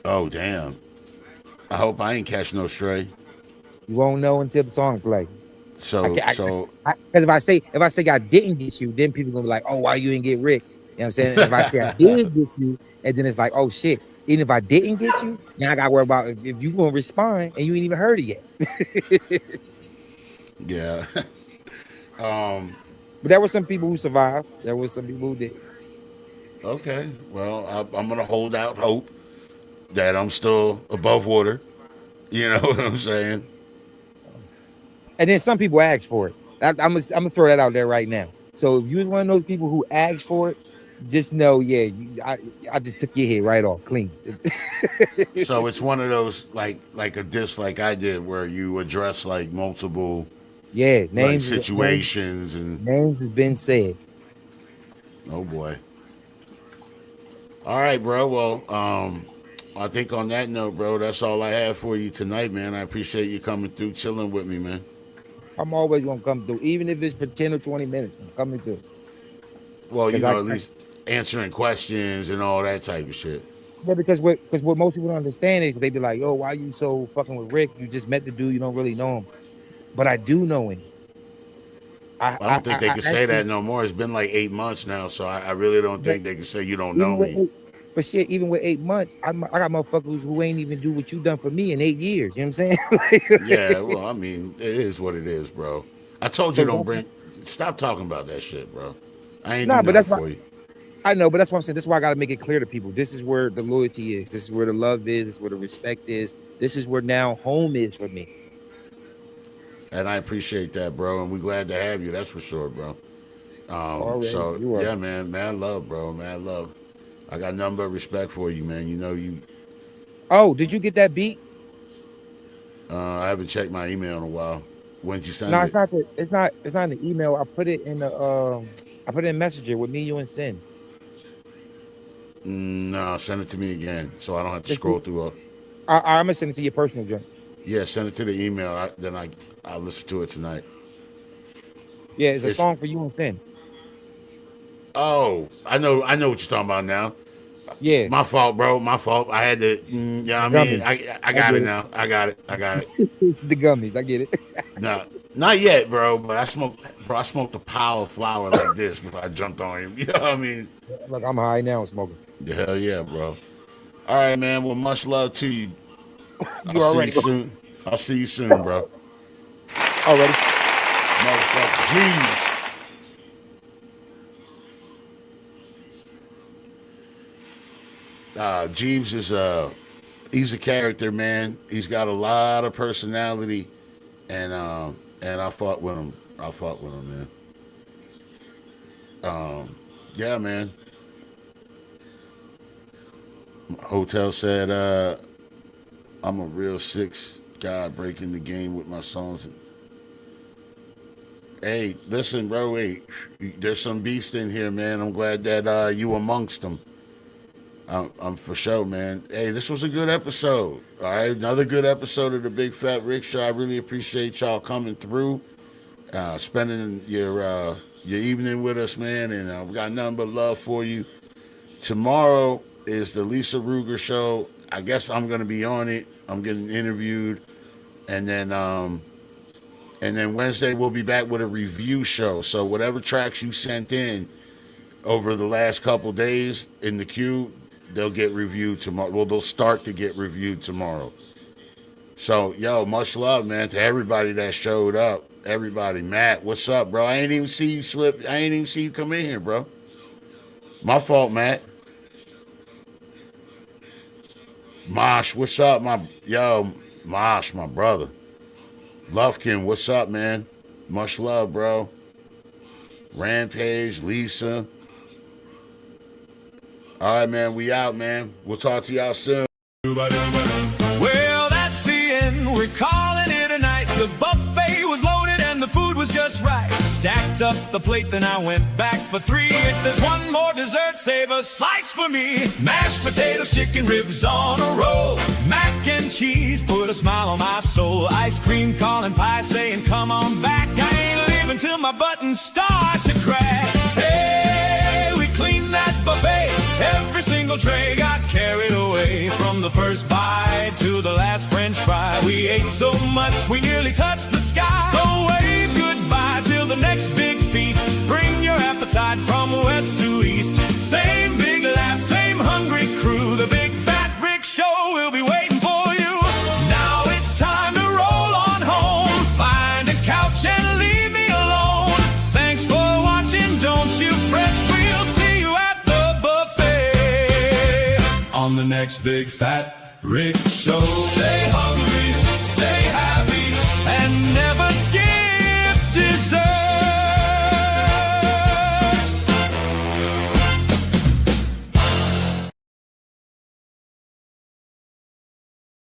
S2: Oh damn. I hope I ain't catch no stray.
S7: You won't know until the song play. I
S2: So
S7: can't
S2: so
S7: because if I say I didn't get you, then people gonna be like, oh, why you didn't get Rick? You know what I'm saying? If I say I did get you, and then it's like, oh shit. Even if I didn't get you, now I gotta worry about if you gonna respond and you ain't even heard it yet.
S2: yeah. um.
S7: But there were some people who survived. There were some people who did.
S2: Okay. Well, I'm gonna hold out hope that I'm still above water. You know what I'm saying?
S7: And then some people asked for it. I'm gonna throw that out there right now. So if you was one of those people who asked for it, just know, yeah, I just took your head right off clean.
S2: So it's one of those like a diss like I did where you address like multiple
S7: Yeah,
S2: like
S7: names
S2: situations and
S7: names has been said.
S2: oh boy. All right, bro. Well, I think on that note, bro, that's all I have for you tonight, man. I appreciate you coming through, chilling with me, man.
S7: I'm always gonna come through, even if it's for 10 or 20 minutes. I'm coming through
S2: Well,
S7: because
S2: at least answering questions and all that type of shit.
S7: yeah, because what most people don't understand is they be like, "Yo, why you so fucking with Rick? You just met the dude, you don't really know him." But I do know him. I
S2: I
S7: I
S2: don't think they
S7: I,
S2: can
S7: I
S2: say
S7: actually,
S2: that no more. It's been like 8 months now, so I really don't
S7: but
S2: think they can say you don't know
S7: even with
S2: me.
S7: eight, but shit, even with 8 months, I got motherfuckers who ain't even do what you done for me in 8 years. You know what I'm
S2: Yeah,
S7: saying?
S2: well, I mean, it is what it is, bro. I told you
S7: So
S2: don't
S7: that's
S2: bring. Stop talking about that shit, bro. I ain't do
S7: nah, but
S2: nothing
S7: that's why
S2: for you.
S7: I know, but that's what I'm saying. That's why I got to make it clear to people. This is where the loyalty is. This is where the love is. This is where the respect is. This is where now home is for me.
S2: And I appreciate that, bro. And we glad to have you. That's for sure, bro.
S7: Already,
S2: So
S7: you are.
S2: yeah, man, mad love, bro, mad love. I got nothing but respect for you, man. You know you.
S7: Oh, did you get that beat?
S2: I haven't checked my email in a while. When did you
S7: No,
S2: send
S7: it's
S2: it?
S7: not. It's not in the email. I put it in the I put it in Messenger with me, you, and Sin.
S2: No, send it to me again, so I don't have to
S7: Just
S2: scroll through.
S7: I'm gonna send it to your personal joint.
S2: Yeah, send it to the email. Then I'll listen to it tonight.
S7: Yeah, it's a
S2: It's
S7: song for you and Sin.
S2: oh, I know what you're talking about now.
S7: Yeah,
S2: My fault, bro. My fault. I had to. Yeah,
S7: the
S2: I mean,
S7: gummies.
S2: I
S7: I
S2: got
S7: get
S2: it
S7: it.
S2: now. I got it. I got it.
S7: The gummies. I get it.
S2: No, not yet, bro. But I smoked a pile of flour like this before I jumped on him. You know what I mean?
S7: Look, I'm high now and smoking.
S2: Hell yeah, bro. All right, man. Well, much love to you. I'll
S7: You
S2: see you
S7: already
S2: soon. I'll see you soon, bro.
S7: already.
S2: Motherfucker, jeez. Jeeves is he's a character, man. He's got a lot of personality, and I fought with him. I fought with him, man. Yeah, man. Hotel said, I'm a real six guy breaking the game with my songs. Hey, listen, bro. Hey, there's some beast in here, man. I'm glad that you amongst them. I'm for sure, man. Hey, this was a good episode. All right, another good episode of the Big Fat Rick Show. I really appreciate y'all coming through, spending your evening with us, man. And we got nothing but love for you. Tomorrow is the Lisa Ruger show. I guess I'm gonna be on it. I'm getting interviewed, and then Wednesday we'll be back with a review show. So whatever tracks you sent in over the last couple days in the queue, they'll get reviewed tomorrow. Well, they'll start to get reviewed tomorrow. So, yo, much love, man, to everybody that showed up. Everybody, Matt, what's up, bro? I ain't even see you slip. I ain't even see you come in here, bro. My fault, Matt. Mosh, what's up, Mosh, my brother. Lovekin, what's up, man? Much love, bro. Rampage, Lisa. All right, man, we out, man. We'll talk to y'all soon.
S1: Well, that's the end. We're calling it a night. The buffet was loaded and the food was just right. Stacked up the plate, then I went back for 3. If there's one more dessert, save a slice for me. Mashed potatoes, chicken ribs on a roll. Mac and cheese put a smile on my soul. Ice cream, calling pie, saying come on back. I ain't leaving till my buttons start to crack. Hey, we cleaned that buffet. Every single tray got carried away. From the first bite to the last French fry, we ate so much we nearly touched the sky. So wave goodbye till the next big feast. Bring your appetite from west to east. Same big laugh, same hungry crew. The Big Fat Rick Show will be waiting for you. Now it's time to roll on home. Find a couch and leave me alone. Thanks for watching, don't you fret. We'll see you at the buffet on the next Big Fat Rick Show. Stay hungry,